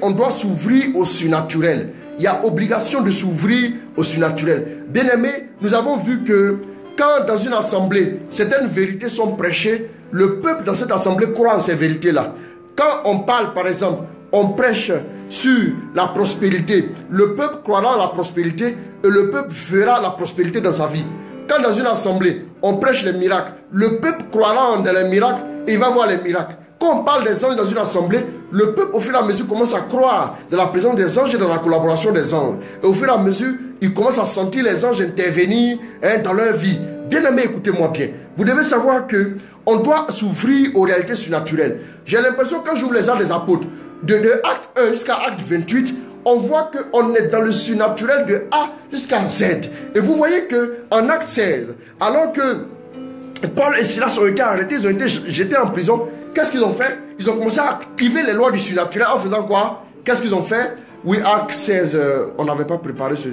on doit s'ouvrir au surnaturel. Il y a obligation de s'ouvrir au surnaturel. Bien-aimés, nous avons vu que quand dans une assemblée, certaines vérités sont prêchées, le peuple dans cette assemblée croit en ces vérités-là. Quand on parle, par exemple, on prêche sur la prospérité, le peuple croira en la prospérité et le peuple verra la prospérité dans sa vie. Quand dans une assemblée, on prêche les miracles, le peuple croira en les miracles et il va voir les miracles. Quand on parle des anges dans une assemblée, le peuple au fur et à mesure commence à croire dans la présence des anges et dans la collaboration des anges. Et au fur et à mesure, il commence à sentir les anges intervenir dans leur vie. Bien aimé, écoutez-moi bien. Vous devez savoir que on doit s'ouvrir aux réalités surnaturelles. J'ai l'impression quand j'ouvre les actes des apôtres, de acte 1 jusqu'à acte 28, on voit qu'on est dans le surnaturel de A jusqu'à Z. Et vous voyez qu'en acte 16, alors que Paul et Silas ont été arrêtés, ils ont été jetés en prison, qu'est-ce qu'ils ont fait? Ils ont commencé à activer les lois du surnaturel en faisant quoi? Qu'est-ce qu'ils ont fait? Oui, acte 16, on n'avait pas préparé ce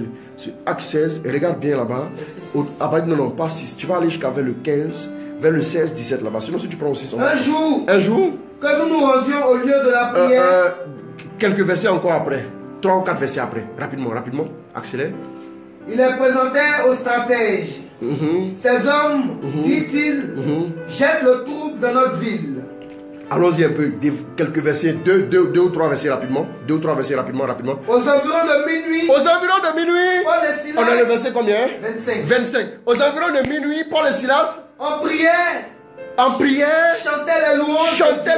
acte 16, et regarde bien là-bas. Non, pas 6, tu vas aller jusqu'à vers le 15, vers le 16, 17 là-bas. Sinon, si tu prends aussi son... Un jour, que nous nous rendions au lieu de la prière. Quelques versets encore après, 3 ou 4 versets après, rapidement, accélère. Il les présentait aux stratèges. Ces hommes, dit-il, jettent le trouble dans notre ville. Allons-y un peu, quelques versets, deux ou trois versets rapidement. Rapidement. Aux environs de minuit. Paul et Silas. On a le verset combien? 25. Aux environs de minuit, Paul et Silas. En prière. Chantaient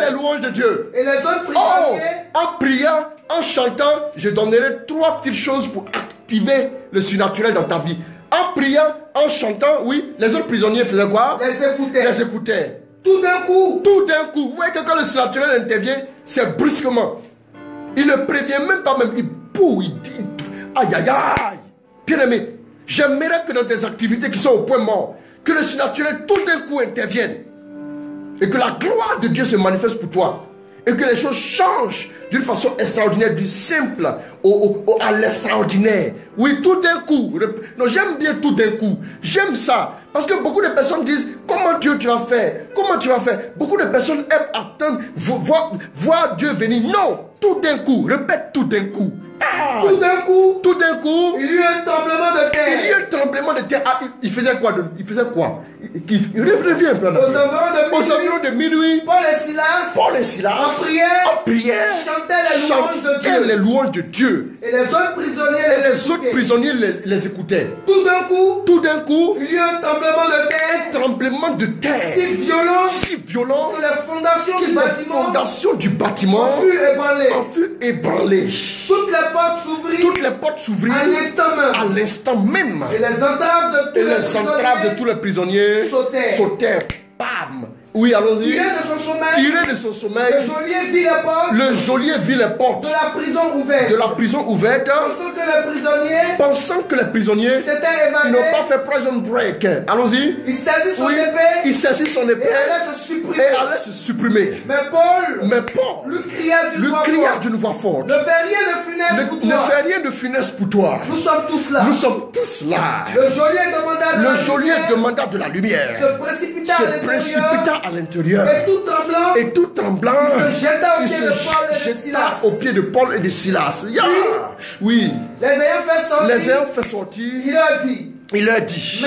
les louanges de Dieu. Et les autres prisonniers. En priant, en chantant, je donnerai 3 petites choses pour activer le surnaturel dans ta vie. En priant, en chantant, oui, les autres prisonniers faisaient quoi? Les écoutaient. Tout d'un coup, vous voyez que quand le surnaturel intervient, c'est brusquement. Il ne prévient même pas, il boue, il dit, aïe. Bien aimé, j'aimerais que dans tes activités qui sont au point mort, que le surnaturel tout d'un coup intervienne. Et que la gloire de Dieu se manifeste pour toi. Et que les choses changent d'une façon extraordinaire, du simple à l'extraordinaire. Oui, tout d'un coup. Non, j'aime bien tout d'un coup. J'aime ça. Parce que beaucoup de personnes disent, comment Dieu tu vas faire? Beaucoup de personnes aiment attendre, voir Dieu venir. Non, tout d'un coup. Répète tout d'un coup. Tout d'un coup, il y eut un tremblement de terre. Il faisait quoi? Il revient un peu. Aux environs de minuit. Paul et Silas. En prière. Chantaient les louanges de Dieu. Et les autres prisonniers les écoutaient. Tout d'un coup, il y eut un tremblement de terre. Si violent. Que les fondations du bâtiment en furent ébranlées. Toutes les portes s'ouvrirent à l'instant même. Et les entraves de tous les prisonniers sautèrent. Bam! Oui, allons-y. Tiré de son sommeil. Le geôlier vit les portes. De la prison ouverte. Pensant que les prisonniers ils n'ont pas fait prison break. Allons-y. Il saisit son épée. Et allait se supprimer. Mais Paul lui cria d'une voix forte. Ne fais rien de funeste pour toi. Nous sommes tous là. Le geôlier demanda de la lumière. Se précipita à l'intérieur. Et tout tremblant, il se jeta aux pieds de Paul et de Silas. Oui. Les ayant fait sortir, il leur dit,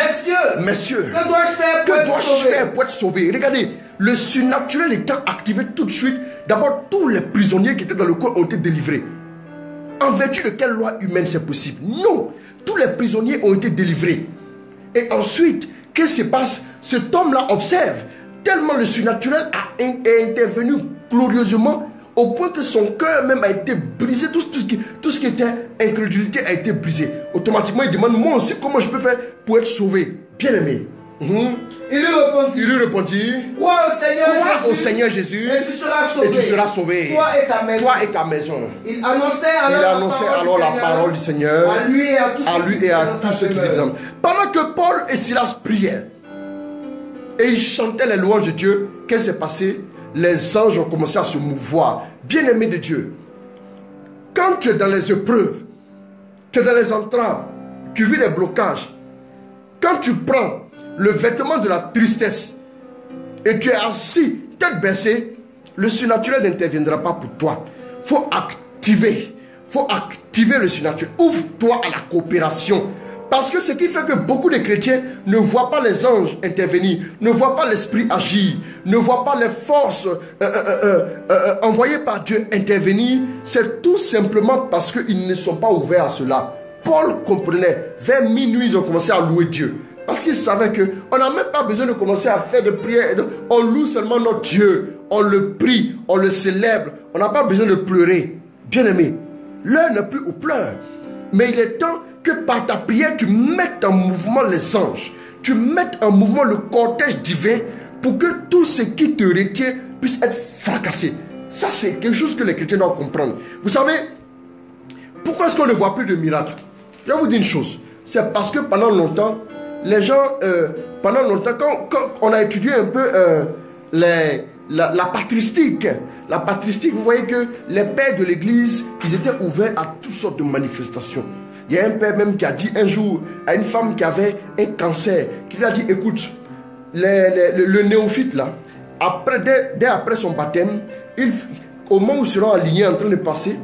messieurs, que dois-je faire pour être sauvé? Regardez, le surnaturel étant activé tout de suite, d'abord tous les prisonniers qui étaient dans le coin ont été délivrés. En vertu de quelle loi humaine c'est possible? Non, tous les prisonniers ont été délivrés. Et ensuite, qu'est-ce qui se passe? Cet homme-là observe, tellement le surnaturel est intervenu glorieusement, au point que son cœur même a été brisé, tout ce qui était incrédulité a été brisé. Automatiquement, il demande, moi aussi, comment je peux faire pour être sauvé? Bien aimé. Il lui répondit, crois au Seigneur Jésus et tu seras sauvé. Toi et ta maison. Il annonçait alors la parole du Seigneur à lui et à tous ceux qui les aiment. Pendant que Paul et Silas priaient et ils chantaient les louanges de Dieu, qu'est-ce qui s'est passé? Les anges ont commencé à se mouvoir. Bien-aimés de Dieu, quand tu es dans les épreuves, tu es dans les entraves, tu vis des blocages, quand tu prends le vêtement de la tristesse et tu es assis, tête baissée, le surnaturel n'interviendra pas pour toi. Il faut activer le surnaturel. Ouvre-toi à la coopération. Parce que ce qui fait que beaucoup de chrétiens ne voient pas les anges intervenir, ne voient pas l'esprit agir, ne voient pas les forces envoyées par Dieu intervenir, c'est tout simplement parce qu'ils ne sont pas ouverts à cela. Paul comprenait, vers minuit ils ont commencé à louer Dieu. Parce qu'ils savaient qu'on n'a même pas besoin de commencer à faire de prières. On loue seulement notre Dieu, on le prie, on le célèbre. On n'a pas besoin de pleurer. Bien-aimé, l'heure n'est plus aux pleurs. Mais il est temps que par ta prière, tu mettes en mouvement les anges. Tu mettes en mouvement le cortège divin pour que tout ce qui te retient puisse être fracassé. Ça, c'est quelque chose que les chrétiens doivent comprendre. Vous savez, pourquoi est-ce qu'on ne voit plus de miracles? Je vais vous dire une chose. C'est parce que pendant longtemps, les gens, quand on a étudié un peu la patristique, vous voyez que les pères de l'église, ils étaient ouverts à toutes sortes de manifestations. Il y a un père même qui a dit un jour à une femme qui avait un cancer, qui lui a dit, écoute, le néophyte là, dès après son baptême, au moment où ils seront alignés en train de passer,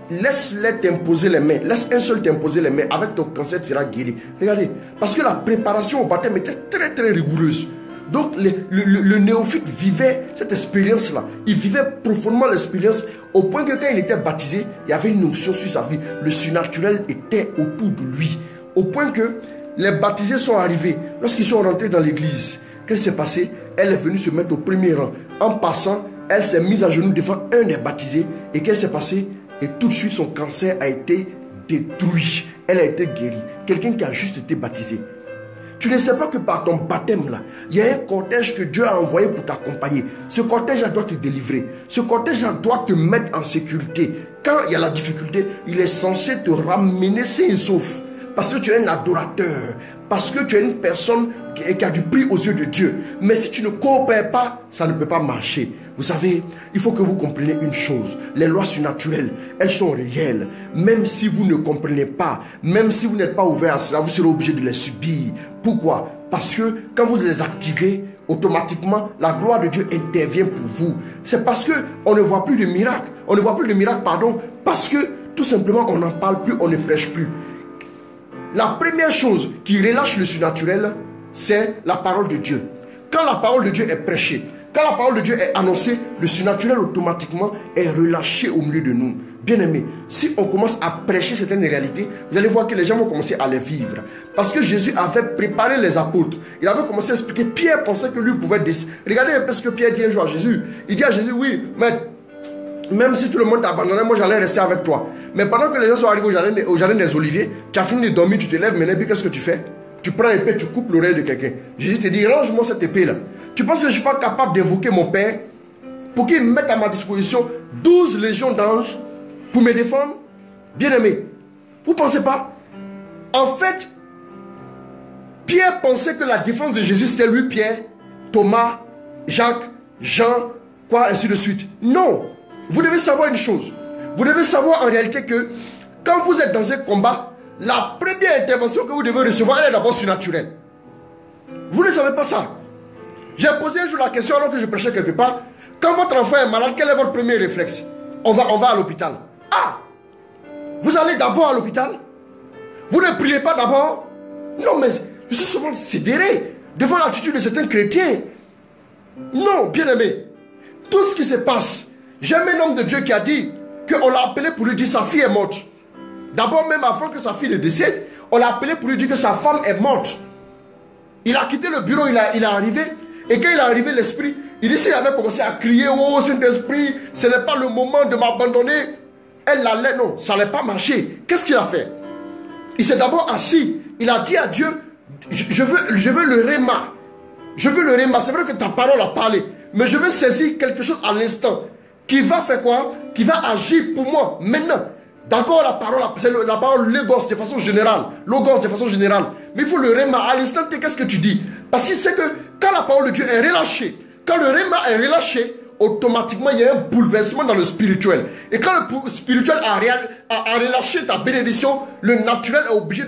laisse-les t'imposer les mains. Laisse un seul t'imposer les mains. Avec ton cancer, tu seras guéri. Regardez. Parce que la préparation au baptême était très très rigoureuse. Donc le néophyte vivait cette expérience-là. Il vivait profondément l'expérience au point que quand il était baptisé, il y avait une onction sur sa vie. Le surnaturel était autour de lui. Au point que les baptisés sont arrivés. Lorsqu'ils sont rentrés dans l'église, qu'est-ce qui s'est passé? Elle est venue se mettre au premier rang. En passant, elle s'est mise à genoux devant un des baptisés. Et qu'est-ce qui s'est passé? Et tout de suite, son cancer a été détruit. Elle a été guérie. Quelqu'un qui a juste été baptisé. Tu ne sais pas que par ton baptême là, il y a un cortège que Dieu a envoyé pour t'accompagner. Ce cortège doit te délivrer. Ce cortège doit te mettre en sécurité. Quand il y a la difficulté, il est censé te ramener sain et sauf. Parce que tu es un adorateur. Parce que tu es une personne qui a du prix aux yeux de Dieu. Mais si tu ne coopères pas, ça ne peut pas marcher. Vous savez, il faut que vous compreniez une chose. Les lois surnaturelles, elles sont réelles. Même si vous ne comprenez pas, même si vous n'êtes pas ouvert à cela, vous serez obligé de les subir. Pourquoi? Parce que quand vous les activez, automatiquement, la gloire de Dieu intervient pour vous. C'est parce qu'on ne voit plus de miracles. On ne voit plus de miracles, pardon, parce que tout simplement, on n'en parle plus, on ne prêche plus. La première chose qui relâche le surnaturel, c'est la parole de Dieu. Quand la parole de Dieu est prêchée, quand la parole de Dieu est annoncée, le surnaturel automatiquement est relâché au milieu de nous. Bien aimé, si on commence à prêcher certaines réalités, vous allez voir que les gens vont commencer à les vivre. Parce que Jésus avait préparé les apôtres. Il avait commencé à expliquer. Pierre pensait que lui pouvait décider. Regardez un peu ce que Pierre dit un jour à Jésus. Il dit à Jésus, oui, mais même si tout le monde t'abandonnait, moi j'allais rester avec toi. Mais pendant que les gens sont arrivés au jardin des Oliviers, tu as fini de dormir, tu te lèves, maintenant, puis qu'est-ce que tu fais? Tu prends une épée, tu coupes l'oreille de quelqu'un. Jésus te dit, range-moi cette épée-là. Tu penses que je ne suis pas capable d'invoquer mon Père pour qu'il mette à ma disposition 12 légions d'anges pour me défendre? Bien-aimé, vous ne pensez pas? En fait, Pierre pensait que la défense de Jésus, c'était lui, Pierre, Thomas, Jacques, Jean, quoi, ainsi de suite. Non. Vous devez savoir une chose. Vous devez savoir en réalité que quand vous êtes dans un combat, la première intervention que vous devez recevoir, elle est d'abord surnaturelle. Vous ne savez pas ça. J'ai posé un jour la question alors que je prêchais quelque part. Quand votre enfant est malade, quel est votre premier réflexe? On va à l'hôpital. Ah! Vous allez d'abord à l'hôpital? Vous ne priez pas d'abord? Non, mais je suis souvent sidéré devant l'attitude de certains chrétiens. Non, bien aimé. Tout ce qui se passe, j'aime un homme de Dieu qui a dit qu'on l'a appelé pour lui dire sa fille est morte. D'abord, même avant que sa fille ne décède, on l'a appelé pour lui dire que sa femme est morte. Il a quitté le bureau, il est arrivé. Et quand il est arrivé, l'esprit, il dit, s'il avait commencé à crier, oh Saint-Esprit, ce n'est pas le moment de m'abandonner. Elle l'allait, non, ça n'allait pas marcher. Qu'est-ce qu'il a fait? Il s'est d'abord assis. Il a dit à Dieu, je veux le réma. Je veux le réma. C'est vrai que ta parole a parlé. Mais je veux saisir quelque chose à l'instant. Qui va faire quoi? Qui va agir pour moi maintenant. D'accord, la parole, c'est la parole logos de façon générale. Logos de façon générale. Mais il faut le réma. À l'instant, qu'est-ce que tu dis? Parce qu'il sait que quand la parole de Dieu est relâchée, quand le réma est relâché, automatiquement il y a un bouleversement dans le spirituel. Et quand le spirituel a relâché ta bénédiction, le naturel est obligé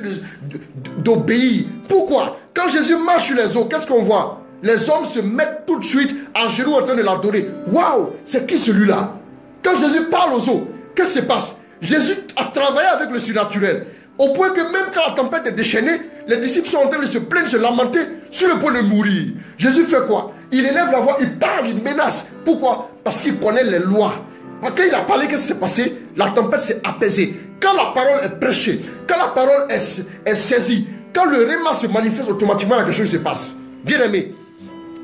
d'obéir. Pourquoi? Quand Jésus marche sur les eaux, qu'est-ce qu'on voit? les hommes se mettent tout de suite à genoux en train de l'adorer. Waouh, c'est qui celui-là? Quand Jésus parle aux eaux, qu'est-ce qui se passe? Jésus a travaillé avec le surnaturel. Au point que même quand la tempête est déchaînée, les disciples sont en train de se plaindre, de se lamenter sur le point de mourir. Jésus fait quoi? Il élève la voix, il parle, il menace. Pourquoi? Parce qu'il connaît les lois. Quand il a parlé, qu'est-ce qui s'est passé? La tempête s'est apaisée. Quand la parole est prêchée, quand la parole est saisie, quand le réma se manifeste, automatiquement, quelque chose se passe. Bien aimé.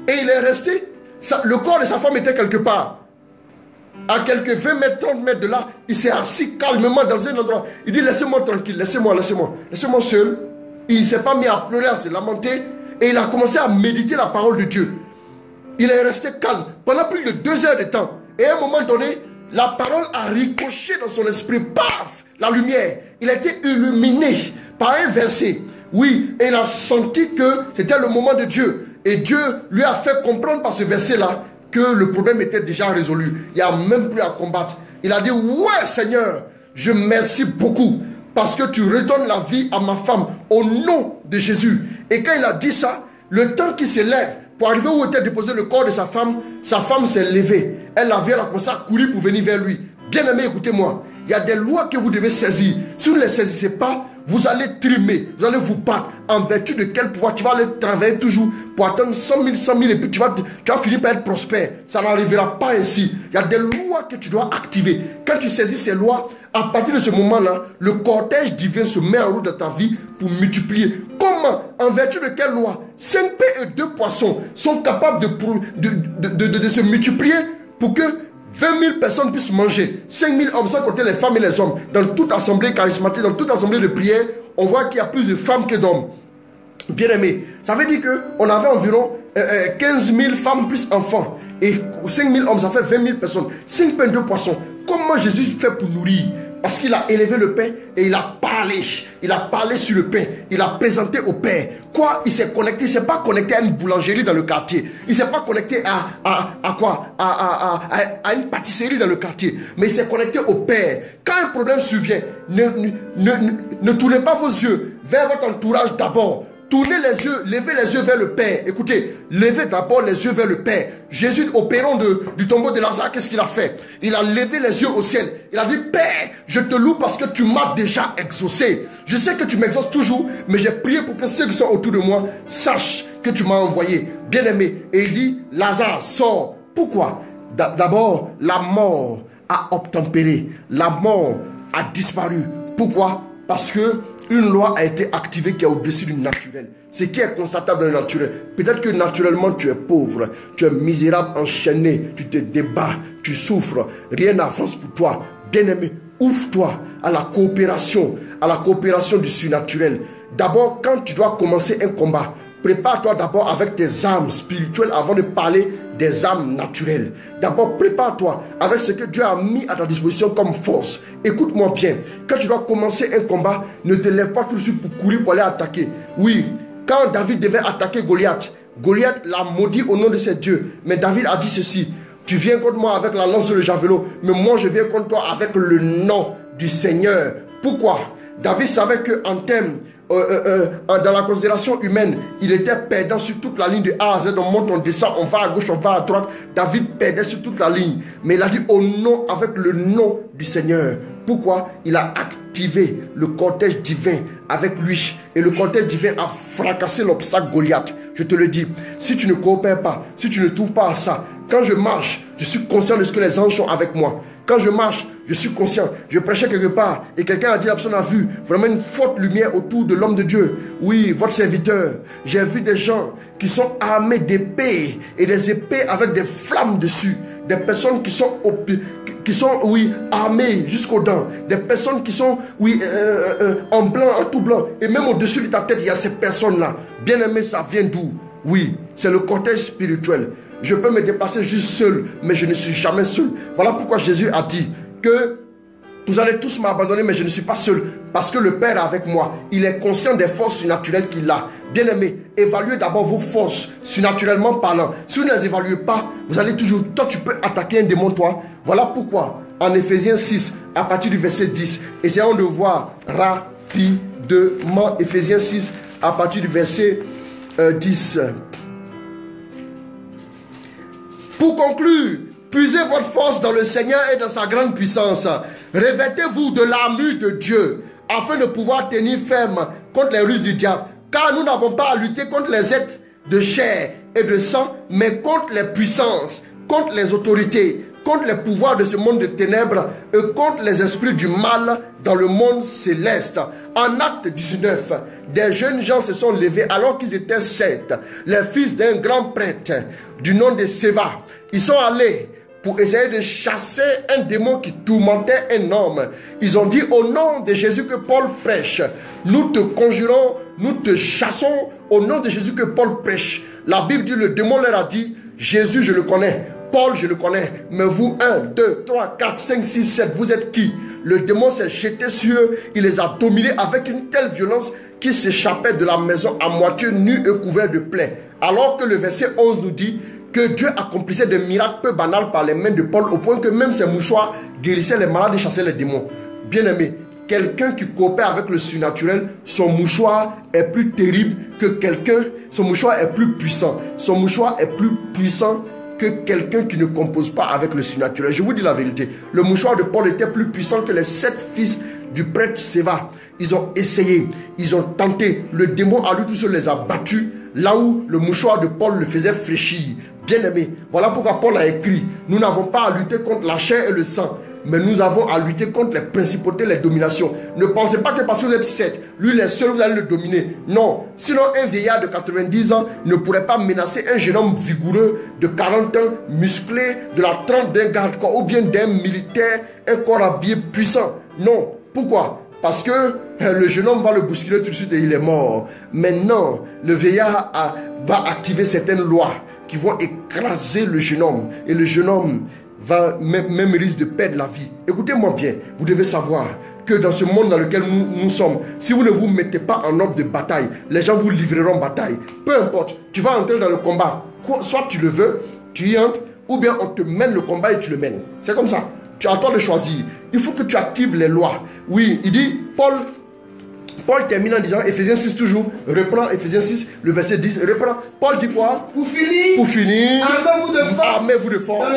Et il est resté, le corps de sa femme était quelque part. À quelques 20 mètres, 30 mètres de là, il s'est assis calmement dans un endroit. Il dit, laissez-moi tranquille, laissez-moi seul. Il ne s'est pas mis à pleurer, à se lamenter. Et il a commencé à méditer la parole de Dieu. Il est resté calme pendant plus de 2 heures de temps. Et à un moment donné, la parole a ricoché dans son esprit. Paf! La lumière. Il a été illuminé par un verset. Oui, et il a senti que c'était le moment de Dieu. Et Dieu lui a fait comprendre par ce verset-là que le problème était déjà résolu. Il n'y a même plus à combattre. Il a dit, ouais Seigneur, je remercie beaucoup parce que tu redonnes la vie à ma femme au nom de Jésus. Et quand il a dit ça, le temps qu'il se lève pour arriver où était déposé le corps de sa femme s'est levée. Elle a commencé à courir pour venir vers lui. Bien aimé, écoutez-moi. Il y a des lois que vous devez saisir. Si vous ne les saisissez pas, vous allez trimer, vous allez vous battre. En vertu de quel pouvoir? Tu vas aller travailler toujours pour atteindre 100 000 et puis tu vas finir par être prospère. Ça n'arrivera pas ainsi. Il y a des lois que tu dois activer. Quand tu saisis ces lois, à partir de ce moment-là, le cortège divin se met en route dans ta vie pour multiplier. Comment? En vertu de quelle loi? 5 pains et 2 poissons sont capables de se multiplier pour que 20 000 personnes puissent manger. 5 000 hommes, sans compter les femmes et les hommes. Dans toute assemblée charismatique, dans toute assemblée de prière, on voit qu'il y a plus de femmes que d'hommes. Bien aimé, ça veut dire qu'on avait environ 15 000 femmes plus enfants. Et 5 000 hommes, ça fait 20 000 personnes. 5 pains, 2 poissons. Comment Jésus fait pour nourrir? Parce qu'il a élevé le pain et il a parlé. Il a parlé sur le pain. Il a présenté au Père. Quoi? Il s'est connecté. Il ne s'est pas connecté à une boulangerie dans le quartier. Il ne s'est pas connecté à quoi? À une pâtisserie dans le quartier. Mais il s'est connecté au Père. Quand un problème survient, ne tournez pas vos yeux vers votre entourage d'abord. Tournez les yeux, levez les yeux vers le Père. Écoutez, levez d'abord les yeux vers le Père. Jésus, opérant du tombeau de Lazare, qu'est-ce qu'il a fait? Il a levé les yeux au ciel. Il a dit, Père, je te loue parce que tu m'as déjà exaucé. Je sais que tu m'exauces toujours, mais j'ai prié pour que ceux qui sont autour de moi sachent que tu m'as envoyé. Bien-aimé. Et il dit, Lazare, sors. Pourquoi? D'abord, la mort a obtempéré. La mort a disparu. Pourquoi? Parce que une loi a été activée qui est au-dessus du naturel. Ce qui est constatable dans le naturel. Peut-être que naturellement tu es pauvre, tu es misérable, enchaîné, tu te débats, tu souffres, rien n'avance pour toi. Bien-aimé, ouvre-toi à la coopération du surnaturel. D'abord, quand tu dois commencer un combat, prépare-toi d'abord avec tes armes spirituelles avant de parler des armes naturelles. D'abord, prépare-toi avec ce que Dieu a mis à ta disposition comme force. Écoute-moi bien. Quand tu dois commencer un combat, ne te lève pas tout de suite pour courir pour aller attaquer. Oui, quand David devait attaquer Goliath, Goliath l'a maudit au nom de ses dieux. Mais David a dit ceci: tu viens contre moi avec la lance et le javelot, mais moi je viens contre toi avec le nom du Seigneur. Pourquoi? David savait qu'en termes dans la considération humaine, il était perdant sur toute la ligne de A à Z. On monte, on descend, on va à gauche, on va à droite. David perdait sur toute la ligne. Mais il a dit au nom, avec le nom du Seigneur. Pourquoi? Il a activé le cortège divin avec lui. Et le cortège divin a fracassé l'obstacle Goliath. Je te le dis, si tu ne coopères pas, si tu ne trouves pas à ça, quand je marche, je suis conscient de ce que les anges sont avec moi. Quand je marche, je suis conscient. Je prêchais quelque part et quelqu'un a dit, la personne a vu vraiment une forte lumière autour de l'homme de Dieu. Oui, votre serviteur. J'ai vu des gens qui sont armés d'épées et des épées avec des flammes dessus. Des personnes qui sont armées jusqu'aux dents. Des personnes qui sont, en blanc, en tout blanc. Et même au-dessus de ta tête, il y a ces personnes-là. Bien aimé, ça vient d'où? Oui, c'est le cortège spirituel. Je peux me déplacer juste seul, mais je ne suis jamais seul. Voilà pourquoi Jésus a dit que vous allez tous m'abandonner, mais je ne suis pas seul. Parce que le Père est avec moi. Il est conscient des forces surnaturelles qu'il a. Bien aimé, évaluez d'abord vos forces, surnaturellement parlant. Si vous ne les évaluez pas, vous allez toujours... Toi, tu peux attaquer un démon, toi. Voilà pourquoi, en Éphésiens 6, à partir du verset 10, essayons de voir rapidement Éphésiens 6, à partir du verset 10. Pour conclure, puisez votre force dans le Seigneur et dans sa grande puissance. Revêtez-vous de l'armure de Dieu, afin de pouvoir tenir ferme contre les ruses du diable. Car nous n'avons pas à lutter contre les êtres de chair et de sang, mais contre les puissances, contre les autorités, contre les pouvoirs de ce monde de ténèbres et contre les esprits du mal dans le monde céleste. En Acte 19, des jeunes gens se sont levés alors qu'ils étaient 7, les fils d'un grand prêtre du nom de Séva. Ils sont allés pour essayer de chasser un démon qui tourmentait un homme. Ils ont dit: au nom de Jésus que Paul prêche, nous te conjurons, nous te chassons au nom de Jésus que Paul prêche. La Bible dit, le démon leur a dit: Jésus je le connais, Paul je le connais, mais vous 1, 2, 3, 4, 5, 6, 7, vous êtes qui? Le démon s'est jeté sur eux, il les a dominés avec une telle violence qu'ils s'échappaient de la maison à moitié nus et couverts de plaies. Alors que le verset 11 nous dit que Dieu accomplissait des miracles peu banals par les mains de Paul, au point que même ses mouchoirs guérissaient les malades et chassaient les démons. Bien aimé, quelqu'un qui coopère avec le surnaturel, son mouchoir est plus terrible que quelqu'un, son mouchoir est plus puissant. Son mouchoir est plus puissant que quelqu'un qui ne compose pas avec le surnaturel. Je vous dis la vérité, le mouchoir de Paul était plus puissant que les 7 fils du prêtre Séva. Ils ont essayé, ils ont tenté, le démon à lui tout seul les a battus, là où le mouchoir de Paul le faisait fléchir. Bien aimé, voilà pourquoi Paul a écrit: nous n'avons pas à lutter contre la chair et le sang, mais nous avons à lutter contre les principautés, les dominations. Ne pensez pas que parce que vous êtes 7, lui les seuls, vous allez le dominer. Non, sinon un vieillard de 90 ans ne pourrait pas menacer un jeune homme vigoureux de 40 ans, musclé, de la trempe d'un garde-corps ou bien d'un militaire, un corps habillé puissant. Non, pourquoi? Parce que le jeune homme va le bousculer tout de suite et il est mort. Maintenant, le vieillard va activer certaines lois qui vont écraser le jeune homme. Et le jeune homme va même risque de perdre la vie. Écoutez-moi bien, vous devez savoir que dans ce monde dans lequel nous sommes, si vous ne vous mettez pas en ordre de bataille, les gens vous livreront bataille. Peu importe, tu vas entrer dans le combat. Soit tu le veux, tu y entres, ou bien on te mène le combat et tu le mènes. C'est comme ça. Tu as à toi de choisir. Il faut que tu actives les lois. Oui, il dit, Paul termine en disant, Ephésiens 6 toujours, reprend Ephésiens 6, le verset 10, reprend. Paul dit quoi? Pour finir, armez-vous de force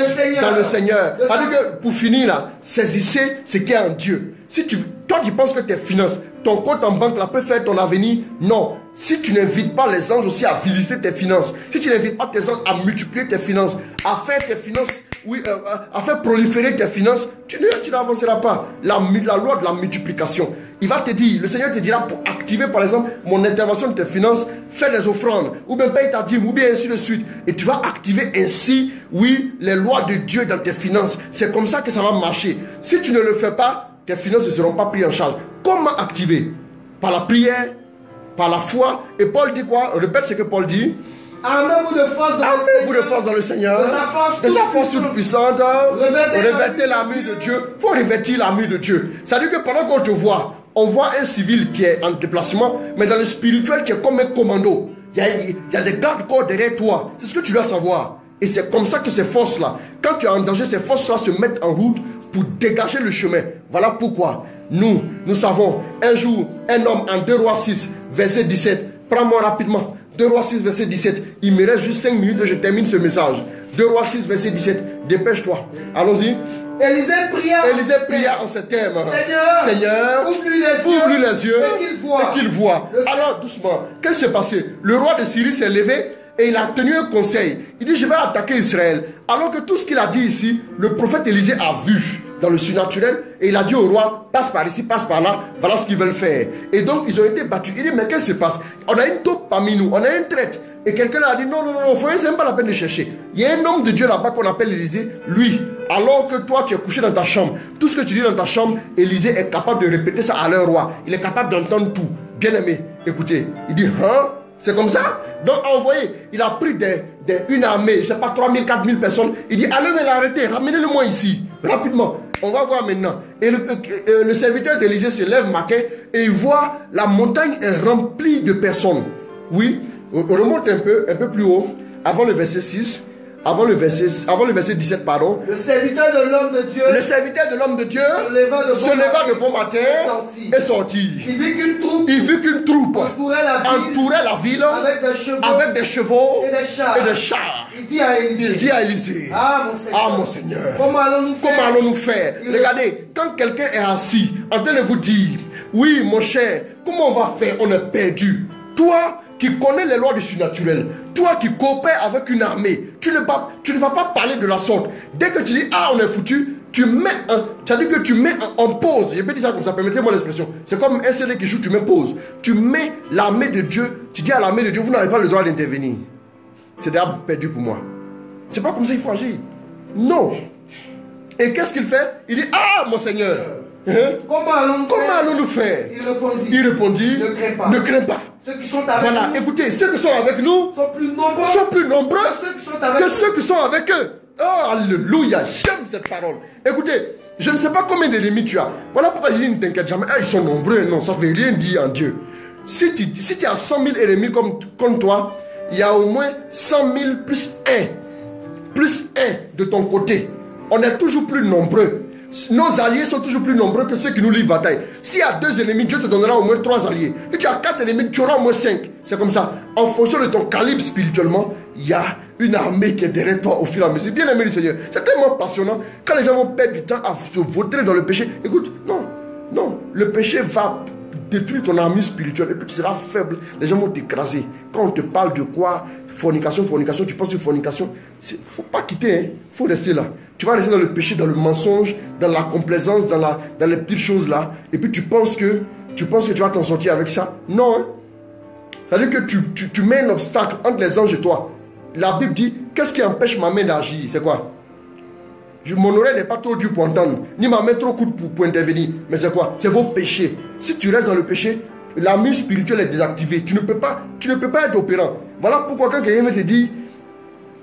dans le Seigneur. C'est-à-dire que pour finir là, saisissez ce qui est en Dieu. Si toi tu penses que tes finances, ton compte en banque là peut faire ton avenir, non. Si tu n'invites pas les anges aussi à visiter tes finances, si tu n'invites pas tes anges à multiplier tes finances, à faire tes finances, à faire proliférer tes finances, tu n'avanceras pas. La loi de la multiplication. Il va te dire, le Seigneur te dira pour activer par exemple mon intervention de tes finances, fais des offrandes, ou bien paye ta dîme, ou bien ainsi de suite. Et tu vas activer ainsi, oui, les lois de Dieu dans tes finances. C'est comme ça que ça va marcher. Si tu ne le fais pas, tes finances ne seront pas prises en charge. Comment activer? Par la prière, par la foi. Et Paul dit quoi? Répète ce que Paul dit. Armez-vous de force dans le Seigneur. De sa force toute puissante. Revêtez l'armure de Dieu. Il faut revêtir l'armure de Dieu. C'est-à-dire que pendant qu'on te voit, on voit un civil qui est en déplacement, mais dans le spirituel, tu es comme un commando. Il y a des gardes-corps derrière toi. C'est ce que tu dois savoir. Et c'est comme ça que ces forces-là, quand tu es en danger, ces forces-là se mettent en route pour dégager le chemin. Voilà pourquoi nous savons, un jour, un homme en 2 Rois 6, verset 17, prends-moi rapidement, 2 Rois 6, verset 17, il me reste juste 5 minutes et je termine ce message. 2 Rois 6, verset 17, dépêche-toi. Allons-y. Élisée pria en ces termes. Seigneur, ouvre-lui les yeux et qu'il voit. Alors, doucement, qu'est-ce qui s'est passé? Le roi de Syrie s'est levé et il a tenu un conseil. Il dit, je vais attaquer Israël. Alors que tout ce qu'il a dit ici, le prophète Élisée a vu dans le surnaturel. Et il a dit au roi, passe par ici, passe par là. Voilà ce qu'ils veulent faire. Et donc, ils ont été battus. Il dit, mais qu'est-ce qui se passe? On a une taupe parmi nous. On a une traite. Et quelqu'un a dit, non, c'est même pas la peine de chercher. Il y a un homme de Dieu là-bas qu'on appelle Élisée. Lui, alors que toi, tu es couché dans ta chambre. Tout ce que tu dis dans ta chambre, Élisée est capable de répéter ça à leur roi. Il est capable d'entendre tout. Bien aimé, écoutez. Il dit, hein? C'est comme ça? Donc, envoyé, il a pris une armée, je ne sais pas, 3000, 4000 personnes. Il dit, allez me l'arrêter, ramenez-le-moi ici, rapidement. On va voir maintenant. Et le serviteur d'Élisée se lève matin et il voit la montagne est remplie de personnes. Oui, on remonte un peu plus haut, avant le verset 6. Avant le verset 17, pardon. Le serviteur de l'homme de Dieu se leva de bon matin et sortit. Il vit qu'une troupe entourait la ville avec des chevaux et des chars. Il dit à Élisée, ah mon Seigneur, comment allons-nous faire? Regardez, quand quelqu'un est assis en train de vous dire, oui mon cher, comment on va faire? On est perdu. Toi qui connais les lois du surnaturel, toi qui coopères avec une armée, tu ne vas pas parler de la sorte. Dès que tu dis, ah on est foutu, tu mets en pause. Je peux dire ça comme ça, permettez-moi l'expression. C'est comme un CD qui joue, tu mets pause. Tu mets l'armée de Dieu, tu dis à l'armée de Dieu, vous n'avez pas le droit d'intervenir. C'est déjà perdu pour moi. C'est pas comme ça qu'il faut agir. Non. Et qu'est-ce qu'il fait? Il dit, ah mon Seigneur, comment allons-nous faire? Il répondit, ne crains pas. Ceux qui sont avec nous, écoutez, ceux qui sont avec nous sont plus nombreux que ceux qui sont avec eux. Oh, alléluia, j'aime cette parole. Écoutez, je ne sais pas combien d'ennemis tu as. Voilà pourquoi je dis, ne t'inquiète jamais. Ils sont nombreux, non, ça ne veut rien dire en Dieu. Si tu as 100 000 ennemis comme toi, il y a au moins 100 000 plus 1 de ton côté. On est toujours plus nombreux. Nos alliés sont toujours plus nombreux que ceux qui nous livrent bataille. S'il y a 2 ennemis, Dieu te donnera au moins 3 alliés. Et tu as 4 ennemis, tu auras au moins 5. C'est comme ça. En fonction de ton calibre spirituellement, il y a une armée qui est derrière toi au fur et à mesure. Bien aimé du Seigneur, c'est tellement passionnant. Quand les gens vont perdre du temps à se vautrer dans le péché, écoute, non, le péché va détruire ton armée spirituelle et puis tu seras faible. Les gens vont t'écraser. Quand on te parle de quoi? Fornication, tu penses que fornication, il ne faut pas quitter, il faut rester là. Tu vas rester dans le péché, dans le mensonge, dans la complaisance, dans les petites choses là. Et puis tu penses que tu vas t'en sortir avec ça. Non. Hein? Ça veut dire que tu mets un obstacle entre les anges et toi. La Bible dit, qu'est-ce qui empêche ma main d'agir? C'est quoi? Mon oreille n'est pas trop dure pour entendre, ni ma main trop courte pour intervenir. Mais c'est quoi? C'est vos péchés. Si tu restes dans le péché, la mue spirituelle est désactivée. Tu ne peux pas être opérant. Voilà pourquoi quand quelqu'un vient te dire,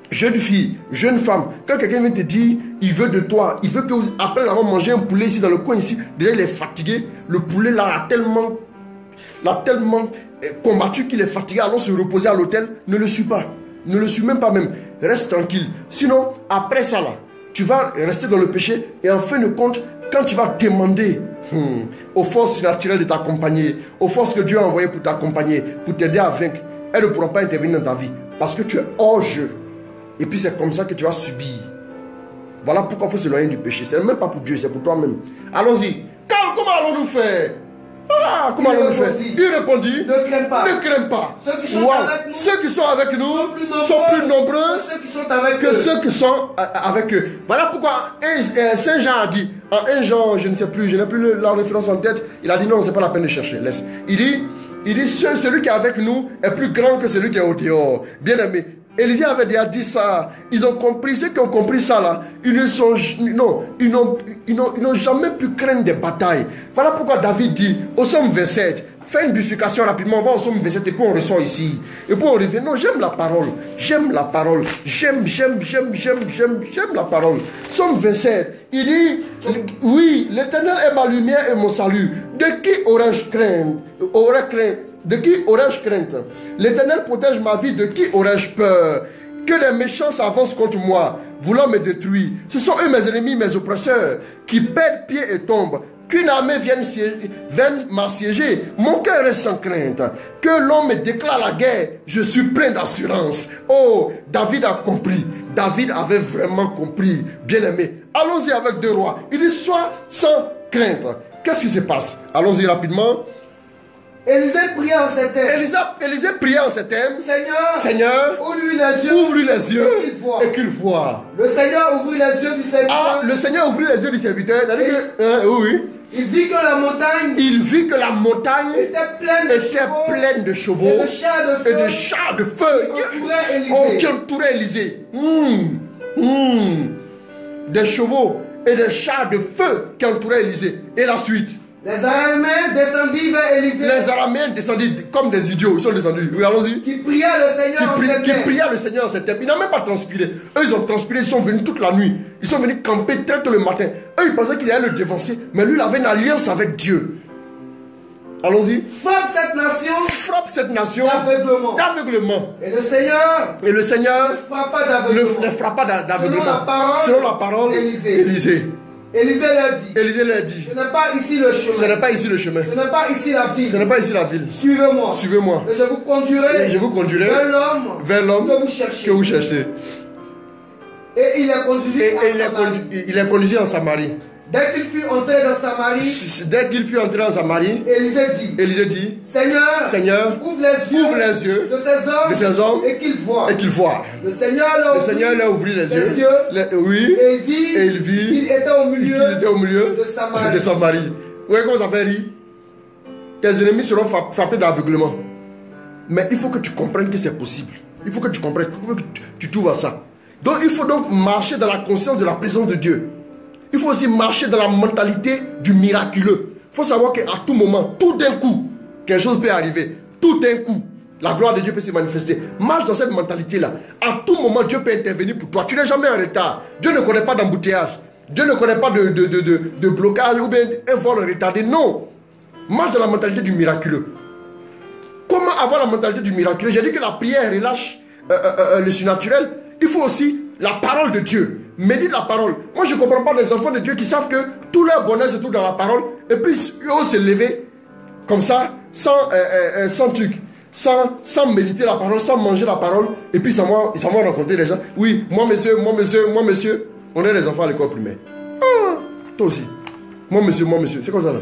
jeune fille, jeune femme, quand quelqu'un vient te dire, il veut de toi, il veut que après avoir mangé un poulet ici dans le coin ici, déjà il est fatigué, le poulet là a tellement combattu qu'il est fatigué, allons se reposer à l'hôtel, ne le suis pas. Ne le suis même pas même. Reste tranquille. Sinon, après ça là, tu vas rester dans le péché et en fin de compte, quand tu vas demander aux forces naturelles de t'accompagner, aux forces que Dieu a envoyées pour t'accompagner, pour t'aider à vaincre, elles ne pourront pas intervenir dans ta vie parce que tu es hors jeu. Et puis c'est comme ça que tu vas subir. Voilà pourquoi il faut s'éloigner du péché. C'est même pas pour Dieu, c'est pour toi-même. Allons-y. Comment allons-nous faire? Comment allons-nous faire? Il répondit, ne crains pas. Ceux qui sont avec nous sont plus nombreux que ceux qui sont avec eux. Voilà pourquoi Saint Jean a dit, en 1 Jean, je ne sais plus, je n'ai plus la référence en tête, il a dit non, c'est pas la peine de chercher, laisse. Il dit celui qui est avec nous est plus grand que celui qui est au dehors. Bien aimé. Élisée avait déjà dit ça. Ils ont compris, ceux qui ont compris ça là, ils n'ont jamais pu craindre des batailles. Voilà pourquoi David dit au psaume 27, fais une bifurcation rapidement, on va au psaume 27 et puis on ressort ici. Et puis on revient. Non, j'aime la parole. J'aime la parole. J'aime la parole. Psaume 27, il dit, oui, l'Éternel est ma lumière et mon salut. De qui aurais-je crainte? De qui aurais-je crainte? L'Éternel protège ma vie, de qui aurais-je peur? Que les méchants s'avancent contre moi, voulant me détruire. Ce sont eux mes ennemis, mes oppresseurs, qui perdent pied et tombent. Qu'une armée vienne m'assiéger, mon cœur reste sans crainte. Que l'on me déclare la guerre, je suis plein d'assurance. Oh, David a compris. David avait vraiment compris. Bien aimé. Allons-y avec 2 rois. Il dit, sois sans crainte. Qu'est-ce qui se passe? Allons-y rapidement. Élisée priait en ces termes. Élisée priait en ces termes. Seigneur, ouvre-lui les yeux et qu'il voit. Le Seigneur ouvrit les yeux du serviteur. Le Seigneur ouvrit les yeux du serviteur. Oui. Il vit que la montagne était pleine de chevaux et de chars de feu qui entouraient Élisée. Des chevaux et des chars de feu qui entouraient Élisée. Et la suite. Les Araméens descendirent vers Élisée. Les Araméens descendirent comme des idiots. Ils sont descendus. Oui, allons-y. Qui priaient le Seigneur en ces termes. Ils n'ont même pas transpiré. Eux, ils ont transpiré. Ils sont venus toute la nuit. Ils sont venus camper très tôt le matin. Eux, ils pensaient qu'ils allaient le dévancer. Mais lui, il avait une alliance avec Dieu. Allons-y. Frappe cette nation d'aveuglement. Et le Seigneur ne frappa d'aveuglement. Selon la parole d'Élisée. Élisée leur dit. Ce n'est pas ici le chemin. Ce n'est pas ici la ville. Suivez-moi. Et je vous conduirai vers l'homme que vous cherchez. Et il est conduit il est conduit en Samarie. Dès qu'il fut entré dans Samarie, Élisée dit, Seigneur, ouvre les yeux de ces hommes et qu'ils voient. Le Seigneur leur ouvrit les yeux. Oui. Et il vit qu'il était au milieu de Samarie. Vous voyez comment ça fait rire? Tes ennemis seront frappés d'aveuglement. Mais il faut que tu comprennes que c'est possible. Il faut que tu comprennes, que tu trouves à ça. Donc il faut donc marcher dans la conscience de la présence de Dieu. Il faut aussi marcher dans la mentalité du miraculeux. Il faut savoir qu'à tout moment, tout d'un coup, quelque chose peut arriver. Tout d'un coup, la gloire de Dieu peut se manifester. Marche dans cette mentalité-là. À tout moment, Dieu peut intervenir pour toi. Tu n'es jamais en retard. Dieu ne connaît pas d'embouteillage. Dieu ne connaît pas de blocage ou bien un vol retardé. Non. Marche dans la mentalité du miraculeux. Comment avoir la mentalité du miraculeux? J'ai dit que la prière relâche le surnaturel. Il faut aussi la parole de Dieu. Médite la parole. Moi, je ne comprends pas des enfants de Dieu qui savent que tout leur bonheur se trouve dans la parole. Et puis, ils osent se lever comme ça, sans truc. Sans méditer la parole, sans manger la parole. Et puis, ça m'a rencontré les gens. Oui, moi, monsieur. On est les enfants à l'école primaire. Ah, toi aussi. Moi, monsieur. C'est quoi ça là?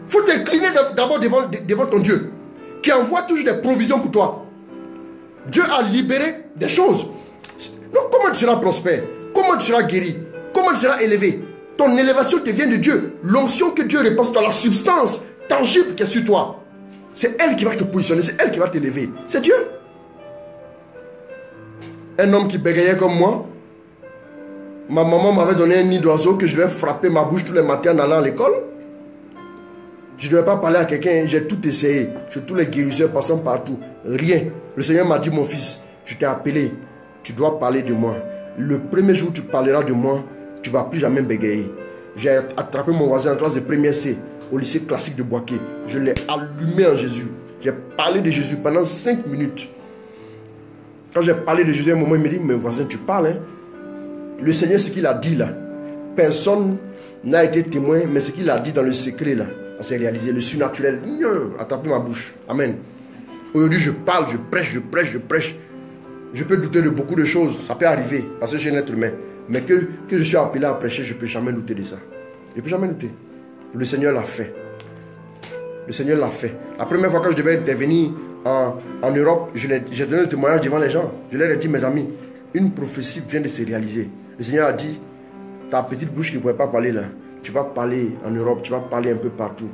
Il faut t'incliner d'abord devant ton Dieu, qui envoie toujours des provisions pour toi. Dieu a libéré des choses. Donc comment tu seras prospère? Comment tu seras guéri? Comment tu seras élevé? Ton élévation te vient de Dieu. L'onction que Dieu répand dans la substance tangible qui est sur toi. C'est elle qui va te positionner, c'est elle qui va t'élever. C'est Dieu. Un homme qui bégayait comme moi. Ma maman m'avait donné un nid d'oiseau que je devais frapper ma bouche tous les matins en allant à l'école. Je ne devais pas parler à quelqu'un, j'ai tout essayé. J'ai tous les guérisseurs passant partout. Rien. Le Seigneur m'a dit, mon fils, je t'ai appelé. Tu dois parler de moi. Le premier jour où tu parleras de moi, tu ne vas plus jamais bégayer. J'ai attrapé mon voisin en classe de première C, au lycée classique de Boaké. Je l'ai allumé en Jésus. J'ai parlé de Jésus pendant 5 minutes. Quand j'ai parlé de Jésus, à un moment, il me dit, mais voisin, tu parles, hein? Le Seigneur, ce qu'il a dit là, personne n'a été témoin, mais ce qu'il a dit dans le secret là, c'est réalisé. Le surnaturel, attrapé ma bouche. Amen. Aujourd'hui, je parle, je prêche. Je peux douter de beaucoup de choses. Ça peut arriver, parce que je suis un être humain. Mais que je suis appelé à prêcher, je ne peux jamais douter de ça. Je ne peux jamais douter. Le Seigneur l'a fait. Le Seigneur l'a fait. La première fois que je devais intervenir en Europe, j'ai donné le témoignage devant les gens. Je leur ai dit, mes amis, une prophétie vient de se réaliser. Le Seigneur a dit, ta petite bouche qui ne pouvait pas parler là, tu vas parler en Europe, tu vas parler un peu partout.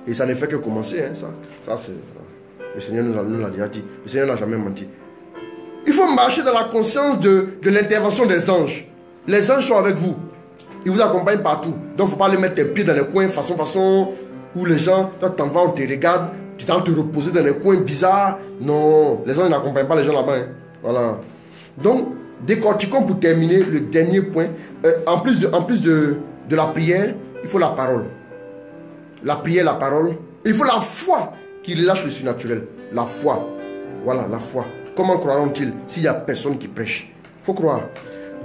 Et ça ne fait que commencer. Hein, ça c'est, le Seigneur nous l'a déjà dit. Le Seigneur n'a jamais menti. Il faut marcher dans la conscience de l'intervention des anges. Les anges sont avec vous. Ils vous accompagnent partout. Donc il ne faut pas les mettre tes pieds dans les coins façon où les gens, quand tu t'en vas, on te regarde, tu t'en te reposer dans les coins bizarres. Non, les anges n'accompagnent pas les gens là-bas. Hein. Voilà. Donc, décortiquons pour terminer le dernier point. En plus de la prière, il faut la parole. La prière, la parole. Il faut la foi qui relâche le surnaturel. La foi. Voilà, la foi. Comment croiront-ils s'il n'y a personne qui prêche? Il faut croire.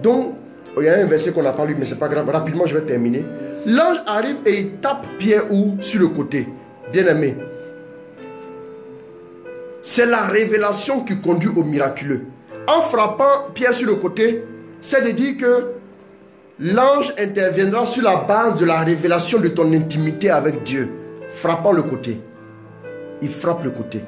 Donc, il y a un verset qu'on n'a pas lu, mais ce n'est pas grave. Rapidement, je vais terminer. L'ange arrive et il tape Pierre où? Sur le côté. Bien aimé. C'est la révélation qui conduit au miraculeux. En frappant Pierre sur le côté, c'est de dire que l'ange interviendra sur la base de la révélation de ton intimité avec Dieu. Frappant le côté. Il frappe le côté.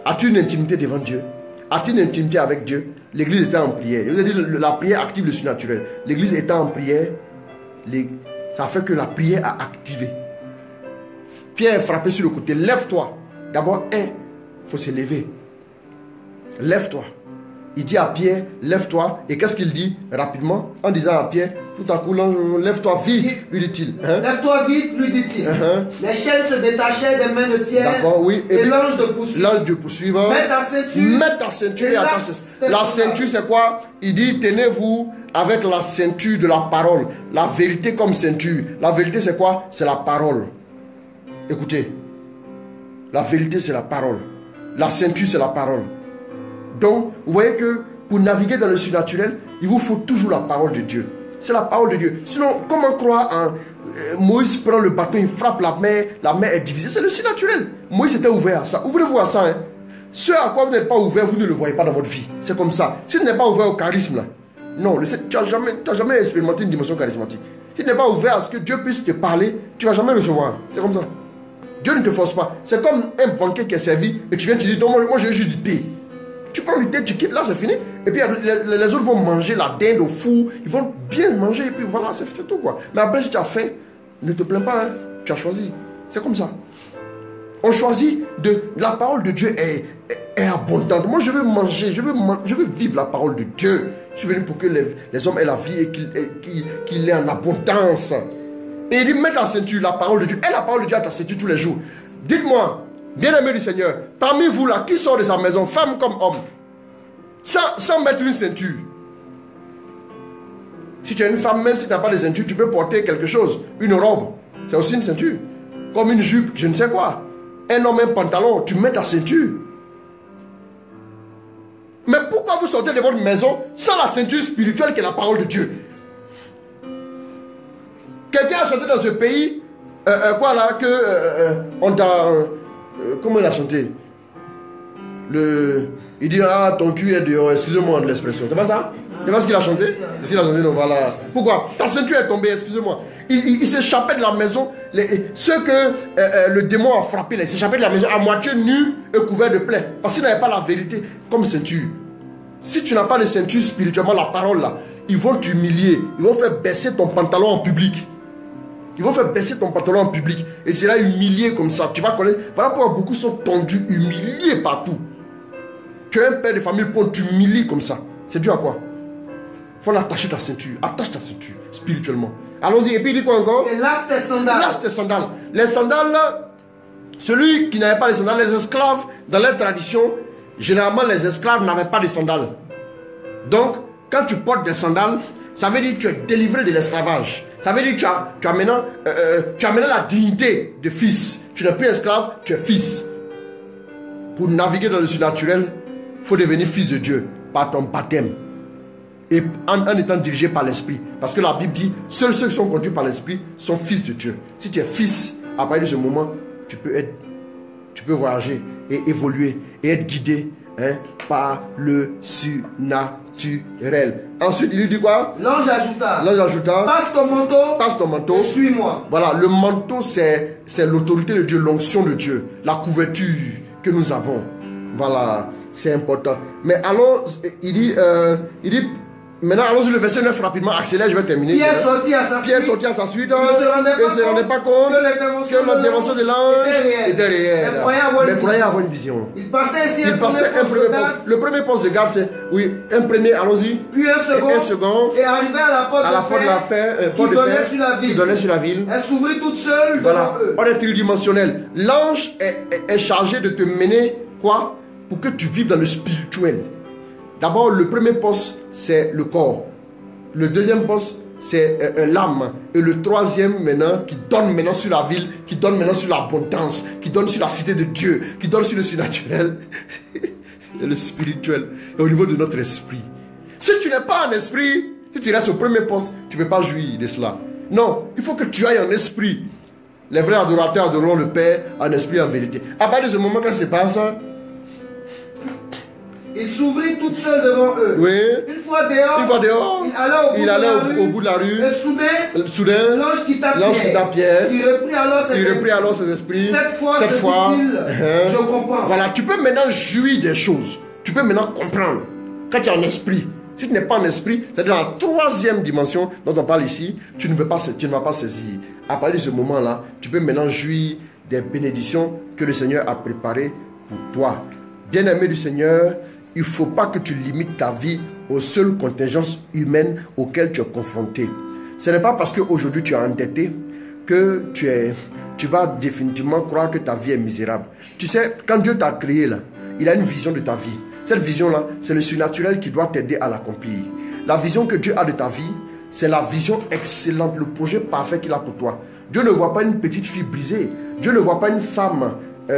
As-tu une intimité devant Dieu? As-tu une intimité avec Dieu? L'église était en prière. Je vous ai dit, la prière active le surnaturel. L'église étant en prière, ça fait que la prière a activé. Pierre est frappé sur le côté. Lève-toi. D'abord, il faut se lever. Lève-toi. Il dit à Pierre, lève-toi. Et qu'est-ce qu'il dit rapidement? En disant à Pierre, tout à coup, lève-toi vite, lui dit-il. Hein? Lève-toi vite, lui dit-il. Les chaînes se détachaient des mains de Pierre. D'accord, oui. Et l'ange de poursuivre. Mets ta ceinture. Mets ta ceinture. La ceinture, c'est quoi? Il dit, tenez-vous avec la ceinture de la parole. La vérité comme ceinture. La vérité, c'est quoi? C'est la parole. Écoutez. La vérité, c'est la parole. La ceinture, c'est la parole. Donc, vous voyez que pour naviguer dans le surnaturel, il vous faut toujours la parole de Dieu. C'est la parole de Dieu. Sinon, comment croire en Moïse prend le bâton, il frappe la mer est divisée. C'est le surnaturel. Moïse était ouvert à ça. Ouvrez-vous à ça. Hein. Ce à quoi vous n'êtes pas ouvert, vous ne le voyez pas dans votre vie. C'est comme ça. Si tu n'es pas ouvert au charisme, là, non, tu n'as jamais expérimenté une dimension charismatique. Si tu n'es pas ouvert à ce que Dieu puisse te parler, tu ne vas jamais recevoir. C'est comme ça. Dieu ne te force pas. C'est comme un banquet qui est servi et tu viens, tu dis, non, moi j'ai juste du thé. Tu prends du thé, tu quittes, là c'est fini. Et puis les autres vont manger la dinde au four, ils vont bien manger et puis voilà, c'est tout quoi. Mais après, si tu as faim, ne te plains pas, hein. Tu as choisi. C'est comme ça. On choisit la parole de Dieu est abondante. Moi je veux manger, je veux vivre la parole de Dieu. Je suis venu pour que les hommes aient la vie et qu'il ait en abondance. Et il dit, mets ta ceinture, la parole de Dieu. Et la parole de Dieu à ta ceinture tous les jours. Dites-moi, bien-aimé du Seigneur, parmi vous là, qui sort de sa maison, femme comme homme, sans mettre une ceinture? Si tu es une femme, même si tu n'as pas de ceinture, tu peux porter quelque chose, une robe. C'est aussi une ceinture. Comme une jupe, je ne sais quoi. Un homme, un pantalon, tu mets ta ceinture. Mais pourquoi vous sortez de votre maison sans la ceinture spirituelle qui est la parole de Dieu? Quelqu'un a chanté dans ce pays, comment il a chanté? Il dit, ah, ton cul est dehors, excusez-moi de l'expression. C'est pas ça? C'est pas ce qu'il a chanté? C'est ce qu'il a chanté, donc voilà. Pourquoi? Ta ceinture est tombée, excusez-moi. Il s'échappait de la maison, ceux que le démon a frappé, il s'échappait de la maison à moitié nu et couvert de plaies. Parce qu'il n'avait pas la vérité comme ceinture. Si tu n'as pas de ceinture spirituellement, la parole là, ils vont t'humilier. Ils vont faire baisser ton pantalon en public. Ils vont faire baisser ton pantalon en public. Et c'est là humilié comme ça. Tu vas connaître. Voilà pourquoi beaucoup sont tendus, humiliés partout. Tu es un père de famille pour t'humilier comme ça. C'est dû à quoi? Il faut l'attacher ta ceinture. Attache ta ceinture spirituellement. Allons-y. Et puis il dit quoi encore? Et lasse tes sandales. Lasse tes sandales. Les sandales, celui qui n'avait pas les sandales, les esclaves, dans leur tradition, généralement les esclaves n'avaient pas de sandales. Donc, quand tu portes des sandales, ça veut dire que tu es délivré de l'esclavage. Ça veut dire que tu as maintenant la dignité de fils. Tu n'es plus esclave, tu es fils. Pour naviguer dans le surnaturel, il faut devenir fils de Dieu par ton baptême. Et en étant dirigé par l'esprit. Parce que la Bible dit, seuls ceux qui sont conduits par l'esprit sont fils de Dieu. Si tu es fils, à partir de ce moment, tu peux voyager et évoluer et être guidé par le surnaturel. Ensuite, il dit quoi? L'ange ajouta. Passe ton manteau. Et suis-moi. Voilà, le manteau, c'est l'autorité de Dieu, l'onction de Dieu, la couverture que nous avons. Voilà, c'est important. Mais allons, il dit, maintenant allons sur le verset 9 rapidement, accélère, je vais terminer. Pierre sortit à sa suite. Il ne se rendait pas compte que l'intervention de l'ange était réelle. Mais croyait avoir une vision. Il passait ainsi un premier poste. Le premier poste de garde, c'est, oui, un premier, allons-y. Puis un second. Et arrivé à la porte de fer qui donnait sur la ville. Elle s'ouvrit toute seule devant eux. On est tridimensionnel. L'ange est chargé de te mener, quoi? Pour que tu vives dans le spirituel. D'abord, le premier poste, c'est le corps. Le deuxième poste, c'est l'âme. Et le troisième, maintenant, qui donne maintenant sur la ville, qui donne maintenant sur l'abondance, qui donne sur la cité de Dieu, qui donne sur le surnaturel, c'est le spirituel. Et au niveau de notre esprit. Si tu n'es pas en esprit, si tu restes au premier poste, tu ne peux pas jouir de cela. Non, il faut que tu ailles en esprit. Les vrais adorateurs adoreront le Père en esprit et en vérité. À partir de ce moment, quand c'est pas ça, il s'ouvrit toute seule devant eux. Oui. Une fois dehors, il allait au bout de la rue. Et soudain, l'ange quitta Pierre. Il reprit alors ses esprits. Cette fois, je comprends. Voilà, tu peux maintenant jouir des choses. Tu peux maintenant comprendre. Quand tu es en esprit. Si tu n'es pas en esprit, c'est-à-dire dans la troisième dimension dont on parle ici, tu ne vas pas saisir. À partir de ce moment-là, tu peux maintenant jouir des bénédictions que le Seigneur a préparées pour toi. Bien-aimé du Seigneur, il ne faut pas que tu limites ta vie aux seules contingences humaines auxquelles tu es confronté. Ce n'est pas parce qu'aujourd'hui tu es endetté que tu vas définitivement croire que ta vie est misérable. Tu sais, quand Dieu t'a créé, là, il a une vision de ta vie. Cette vision-là, c'est le surnaturel qui doit t'aider à l'accomplir. La vision que Dieu a de ta vie, c'est la vision excellente, le projet parfait qu'il a pour toi. Dieu ne voit pas une petite fille brisée. Dieu ne voit pas une femme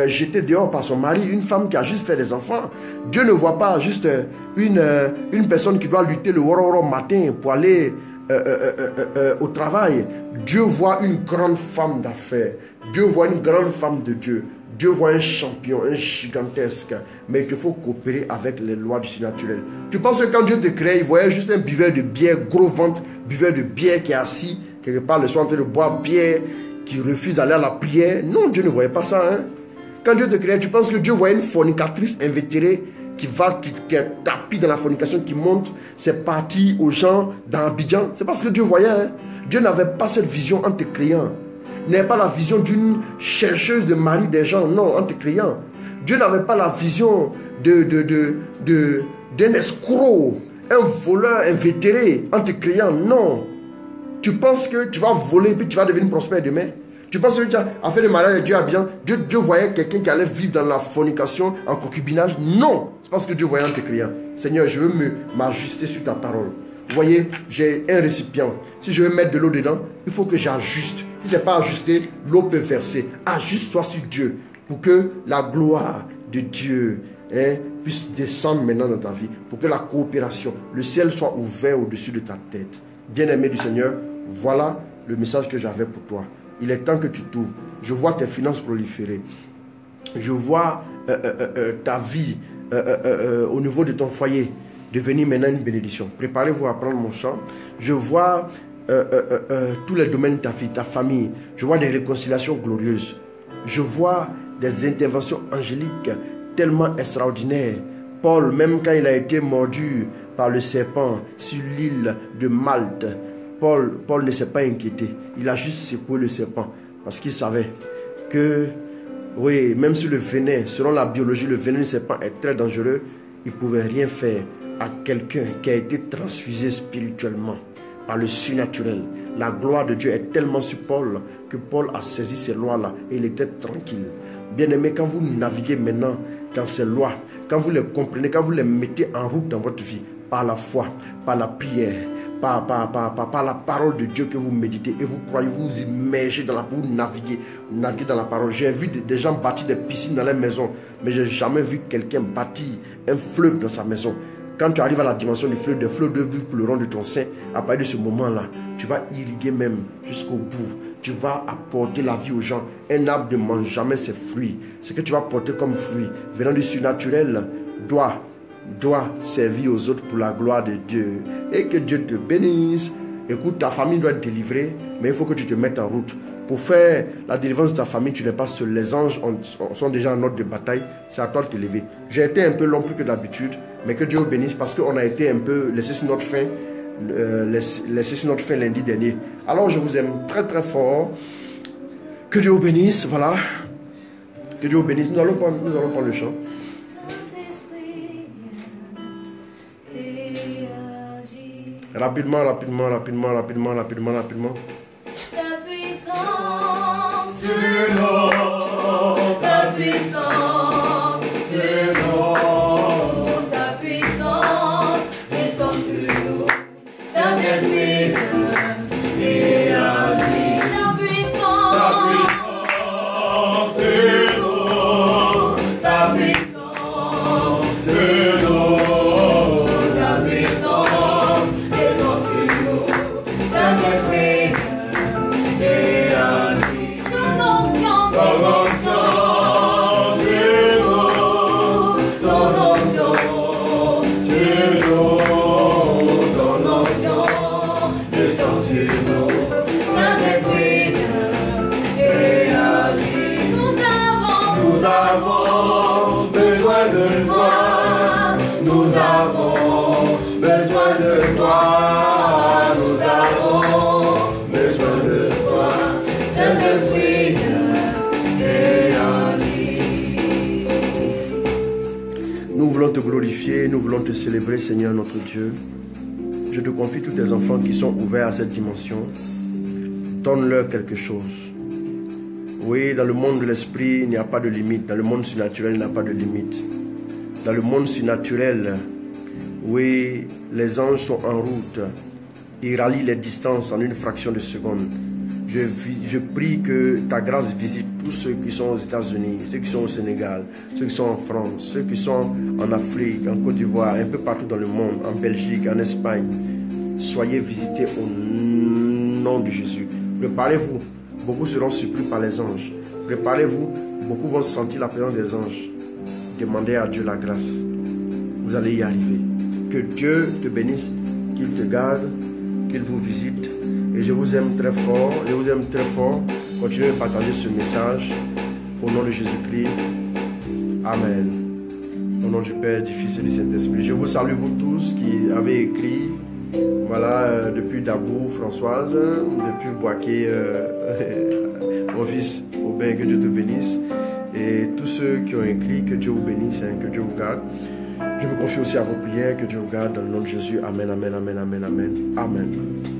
jetée dehors par son mari, une femme qui a juste fait des enfants. Dieu ne voit pas juste une personne qui doit lutter le woro matin pour aller au travail. Dieu voit une grande femme d'affaires. Dieu voit une grande femme de Dieu. Dieu voit un champion, un gigantesque, mais il te faut coopérer avec les lois du surnaturel. Tu penses que quand Dieu te crée, il voyait juste un buveur de bière, gros ventre, buveur de bière qui est assis, quelque part le soir en train de boire bière, qui refuse d'aller à la prière. Non, Dieu ne voyait pas ça. Hein? Quand Dieu te crée, tu penses que Dieu voyait une fornicatrice invétérée qui est tapie dans la fornication, qui monte ses parties aux gens dans Abidjan. C'est parce que Dieu voyait. Hein? Dieu n'avait pas cette vision en te créant. Il n'avait pas la vision d'une chercheuse de mari des gens, non, en te créant. Dieu n'avait pas la vision d'un escroc, un voleur invétéré en te créant, non. Tu penses que tu vas voler et puis tu vas devenir prospère demain? Tu penses que tu as fait le mariage et Dieu a bien... Dieu voyait quelqu'un qui allait vivre dans la fornication, en concubinage? Non. C'est parce que Dieu voyait en te criant. Seigneur, je veux m'ajuster sur ta parole. Vous voyez, j'ai un récipient. Si je veux mettre de l'eau dedans, il faut que j'ajuste. Si ce n'est pas ajusté, l'eau peut verser. Ajuste-toi sur Dieu pour que la gloire de Dieu puisse descendre maintenant dans ta vie. Pour que la coopération, le ciel soit ouvert au-dessus de ta tête. Bien-aimé du Seigneur, voilà le message que j'avais pour toi. Il est temps que tu t'ouvres. Je vois tes finances proliférer. Je vois ta vie au niveau de ton foyer devenir maintenant une bénédiction. Préparez-vous à prendre mon chant. Je vois tous les domaines de ta vie, ta famille. Je vois des réconciliations glorieuses. Je vois des interventions angéliques tellement extraordinaires. Paul, même quand il a été mordu par le serpent sur l'île de Malte, Paul ne s'est pas inquiété. Il a juste secoué le serpent parce qu'il savait que, oui, même si le venin, selon la biologie, le venin du serpent est très dangereux, il ne pouvait rien faire à quelqu'un qui a été transfusé spirituellement par le surnaturel. La gloire de Dieu est tellement sur Paul que Paul a saisi ces lois-là et il était tranquille. Bien-aimé, quand vous naviguez maintenant dans ces lois, quand vous les comprenez, quand vous les mettez en route dans votre vie, par la foi, par la prière, par la parole de Dieu que vous méditez et vous croyez, vous vous immergez dans la parole, vous naviguez dans la parole. J'ai vu des gens bâtir des piscines dans leur maison, mais je n'ai jamais vu quelqu'un bâtir un fleuve dans sa maison. Quand tu arrives à la dimension du fleuve, des fleuves de vie pour le rond de ton sein, à partir de ce moment-là, tu vas irriguer même jusqu'au bout. Tu vas apporter la vie aux gens. Un arbre ne mange jamais ses fruits. Ce que tu vas porter comme fruit, venant du surnaturel, doit servir aux autres pour la gloire de Dieu. Et que Dieu te bénisse. Écoute, ta famille doit être délivrée, mais il faut que tu te mettes en route. Pour faire la délivrance de ta famille, tu n'es pas seul. Les anges sont déjà en ordre de bataille. C'est à toi de te lever. J'ai été un peu long plus que d'habitude, mais que Dieu vous bénisse parce qu'on a été un peu laissé sur notre faim, lundi dernier. Alors je vous aime très très fort. Que Dieu vous bénisse. Voilà. Que Dieu vous bénisse. Nous allons prendre le chant. Rapidement. Ta puissance, Seigneur, ta puissance, Seigneur, ta puissance, descend sur nous, Saint-Esprit, et agis. Ta puissance, Seigneur, ta puissance, Seigneur, ta puissance, descend sur nous, Saint-Esprit, et agis. Ton onction, descend sur nous, Saint-Esprit, et agis. Nous avons besoin de toi. Nous avons besoin de toi. Nous avons besoin de toi. Saint-Esprit, et agis. Nous voulons te glorifier, nous voulons te célébrer, Seigneur notre Dieu. Je te confie tous tes enfants qui sont ouverts à cette dimension. Donne-leur quelque chose. Oui, dans le monde de l'esprit, il n'y a pas de limite. Dans le monde surnaturel, il n'y a pas de limite. Dans le monde surnaturel, oui, les anges sont en route. Ils rallient les distances en une fraction de seconde. Je prie que ta grâce visite tous ceux qui sont aux États-Unis, ceux qui sont au Sénégal, ceux qui sont en France, ceux qui sont en Afrique, en Côte d'Ivoire, un peu partout dans le monde, en Belgique, en Espagne. Soyez visités au nom de Jésus. Préparez-vous. beaucoup seront surpris par les anges. Préparez-vous, beaucoup vont sentir la présence des anges. Demandez à Dieu la grâce. Vous allez y arriver. Que Dieu te bénisse, qu'il te garde, qu'il vous visite. Et je vous aime très fort. Je vous aime très fort. Continuez à partager ce message. Au nom de Jésus-Christ. Amen. Au nom du Père, du Fils et du Saint-Esprit. Je vous salue vous tous qui avez écrit. Voilà, depuis Dabou, Françoise, depuis Boaké, mon fils Aubin, que Dieu te bénisse. Et tous ceux qui ont écrit, que Dieu vous bénisse, que Dieu vous garde. Je me confie aussi à vos prières, que Dieu vous garde dans le nom de Jésus. Amen, amen, amen, amen, amen, amen.